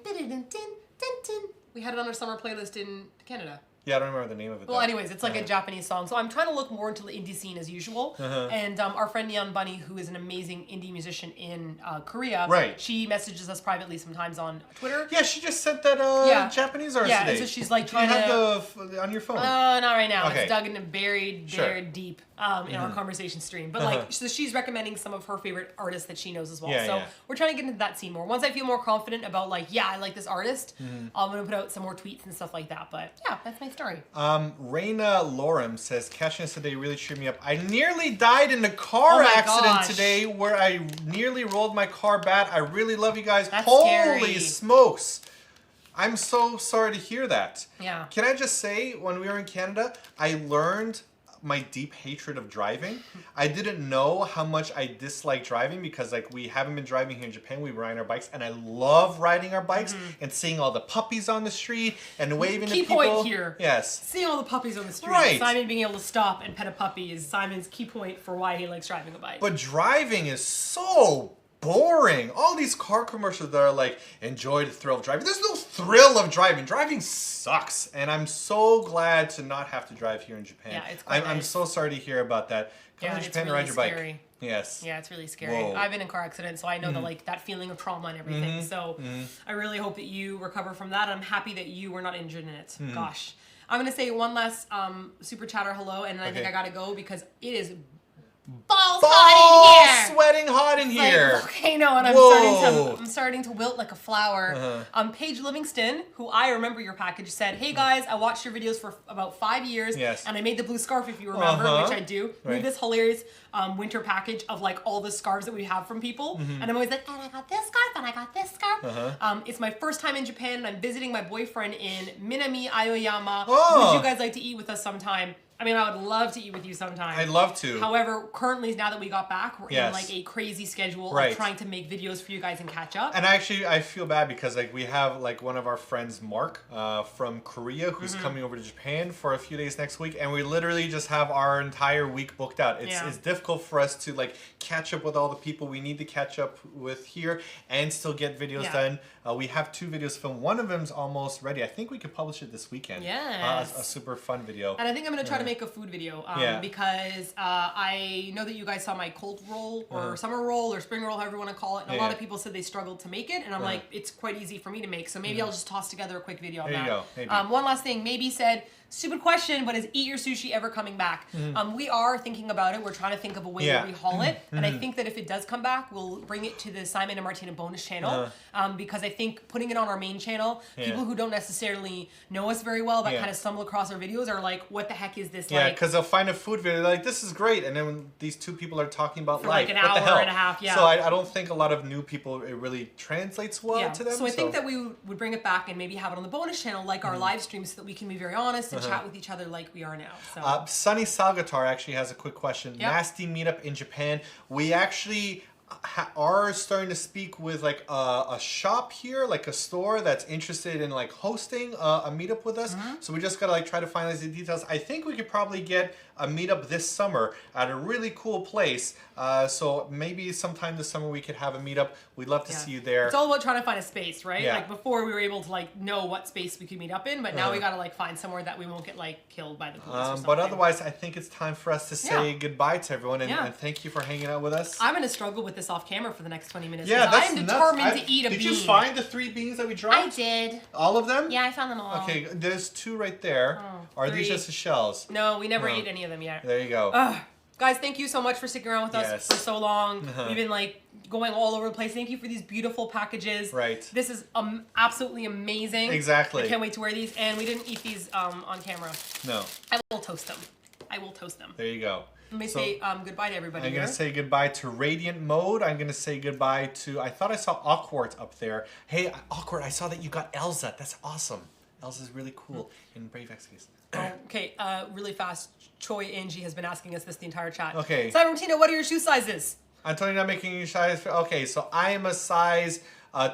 we had it on our summer playlist in Canada. Yeah, I don't remember the name of it. Well, anyways, it's like a Japanese song. So I'm trying to look more into the indie scene as usual. And our friend Neon Bunny, who is an amazing indie musician in Korea, she messages us privately sometimes on Twitter. Yeah, she just sent that Japanese artist today. Yeah, so she's like trying to... Do you have on your phone? Not right now. Okay. It's dug in and buried deep in our conversation stream. But like, so she's recommending some of her favorite artists that she knows as well. So we're trying to get into that scene more. Once I feel more confident about like, I like this artist, I'm going to put out some more tweets and stuff like that. But yeah, that's my story. Raina Lorem says, catching us today really cheered me up. I nearly died in a car accident today where I nearly rolled my car bad. I really love you guys. That's Holy scary. Smokes. I'm so sorry to hear that. Yeah. Can I just say, when we were in Canada, I learned my deep hatred of driving. I didn't know how much I dislike driving because like we haven't been driving here in Japan. We were riding our bikes and I love riding our bikes and seeing all the puppies on the street and waving to people. Key point here. Yes. Seeing all the puppies on the street. Right. Simon being able to stop and pet a puppy is Simon's key point for why he likes driving a bike. But driving is so boring. All these car commercials that are like, enjoy the thrill of driving. There's no thrill of driving. Driving sucks. And I'm so glad to not have to drive here in Japan. Yeah, it's I'm so sorry to hear about that. Come to Japan and ride your bike. Scary. Yes. Yeah, it's really scary. Whoa. I've been in car accidents, so I know that feeling of trauma and everything. So I really hope that you recover from that. I'm happy that you were not injured in it. Gosh. I'm going to say one last super chatter hello, and then I think I got to go because it is balls hot in here. Sweating hot in here. Like volcano, and I'm starting to wilt like a flower. Paige Livingston, who I remember your package, said, "Hey guys, I watched your videos for about 5 years, and I made the blue scarf if you remember, which I do. We have this hilarious winter package of like all the scarves that we have from people, and I'm always like, and I got this scarf, and I got this scarf. It's my first time in Japan, and I'm visiting my boyfriend in Minami Aoyama. Would you guys like to eat with us sometime?" I mean, I would love to eat with you sometime. I'd love to. However, currently, now that we got back, we're in like a crazy schedule of trying to make videos for you guys and catch up. And actually, I feel bad because like we have like one of our friends, Mark, from Korea, who's coming over to Japan for a few days next week, and we literally just have our entire week booked out. It's difficult for us to like catch up with all the people we need to catch up with here and still get videos done. We have 2 videos filmed. One of them's almost ready. I think we could publish it this weekend. Yes. A super fun video. And I think I'm going to try to make a food video because I know that you guys saw my cold roll or summer roll or spring roll, however you want to call it. And a lot of people said they struggled to make it. And I'm like, it's quite easy for me to make. So maybe I'll just toss together a quick video on that. There you go. Maybe. One last thing. Maybe said, stupid question, but is Eat Your Sushi ever coming back? We are thinking about it. We're trying to think of a way that we haul it. And I think that if it does come back, we'll bring it to the Simon and Martina bonus channel because I think putting it on our main channel, people who don't necessarily know us very well but kind of stumble across our videos are like, what the heck is this like? Yeah, because they'll find a food video, they're like, this is great. And then when these 2 people are talking about for life, like an hour and a half, So I don't think a lot of new people, it really translates well to them. So I think that we would bring it back and maybe have it on the bonus channel like our live stream so that we can be very honest and chat with each other like we are now. So. Sunny Salgatar actually has a quick question. Nasty meetup in Japan. We actually are starting to speak with like a shop here, like a store that's interested in like hosting a meetup with us. So we just gotta like try to finalize the details. I think we could probably get a meetup this summer at a really cool place. So maybe sometime this summer we could have a meetup. We'd love to see you there. It's all about trying to find a space, right? Like before we were able to like know what space we could meet up in, but now we gotta like find somewhere that we won't get like killed by the police or something. But otherwise, I think it's time for us to say goodbye to everyone and thank you for hanging out with us. I'm gonna struggle with this off camera for the next 20 minutes. Yeah, that's I'm determined to eat a bean. Did you find the 3 beans that we dropped? I did. All of them? Yeah, I found them all. Okay, there's 2 right there. Are 3. these just the shells? No, we never ate any of them yet. There you go. Guys, thank you so much for sticking around with us for so long. We've been like going all over the place. Thank you for these beautiful packages. Right. This is absolutely amazing. Exactly. I can't wait to wear these. And we didn't eat these on camera. No. I will toast them. I will toast them. There you go. Let me say goodbye to everybody. I'm going to say goodbye to Radiant Mode. I'm going to say goodbye to, I thought I saw Awkward up there. Hey, Awkward, I saw that you got Elsa. That's awesome. Elsa's really cool in Brave Exes. Okay, really fast. Choi Angie has been asking us this the entire chat. Okay. Simon Martina, what are your shoe sizes? Antonio, not making you size. Okay, so I am a size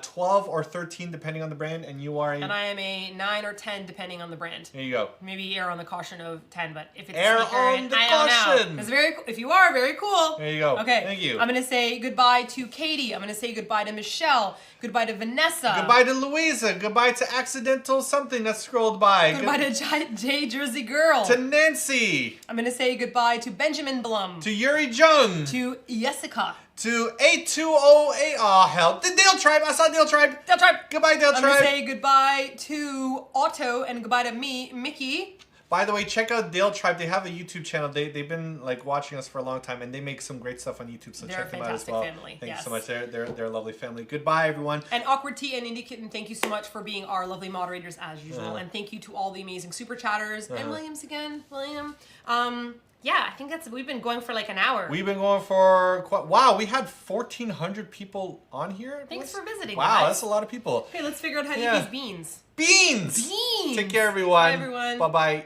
12 or 13 depending on the brand, and you are a... And I am a 9 or 10 depending on the brand. There you go. Maybe err on the caution of 10, but if it's err a sneaker, on the I caution. don't know. It's very, if you are, very cool. There you go. Okay. Thank you. I'm going to say goodbye to Katie. I'm going to say goodbye to Michelle. Goodbye to Vanessa. Goodbye to Louisa. Goodbye to Accidental Something that scrolled by. Goodbye to J Jersey Girl. To Nancy. I'm going to say goodbye to Benjamin Blum. To Yuri Jung. To Jessica. To 8208. Oh, hell. The Dale Tribe. I saw Dale Tribe. Dale Tribe. Goodbye, Dale Tribe. I'm going to say goodbye to Otto and goodbye to me, Mickey. By the way, check out Dale Tribe. They have a YouTube channel. They've been like watching us for a long time, and they make some great stuff on YouTube. So check them out as well. They're a fantastic family. Thank you so much. They're a lovely family. Goodbye, everyone. And Awkward Tea and Indie Kitten, thank you so much for being our lovely moderators as usual. And thank you to all the amazing super chatters and Williams again, William. Yeah, I think we've been going for like an hour. We've been going for quite, wow, we had 1,400 people on here. Thanks for visiting, wow, guys. That's a lot of people. Okay, let's figure out how to eat these beans. Beans! Beans! Take care, everyone. Bye, everyone. Bye-bye.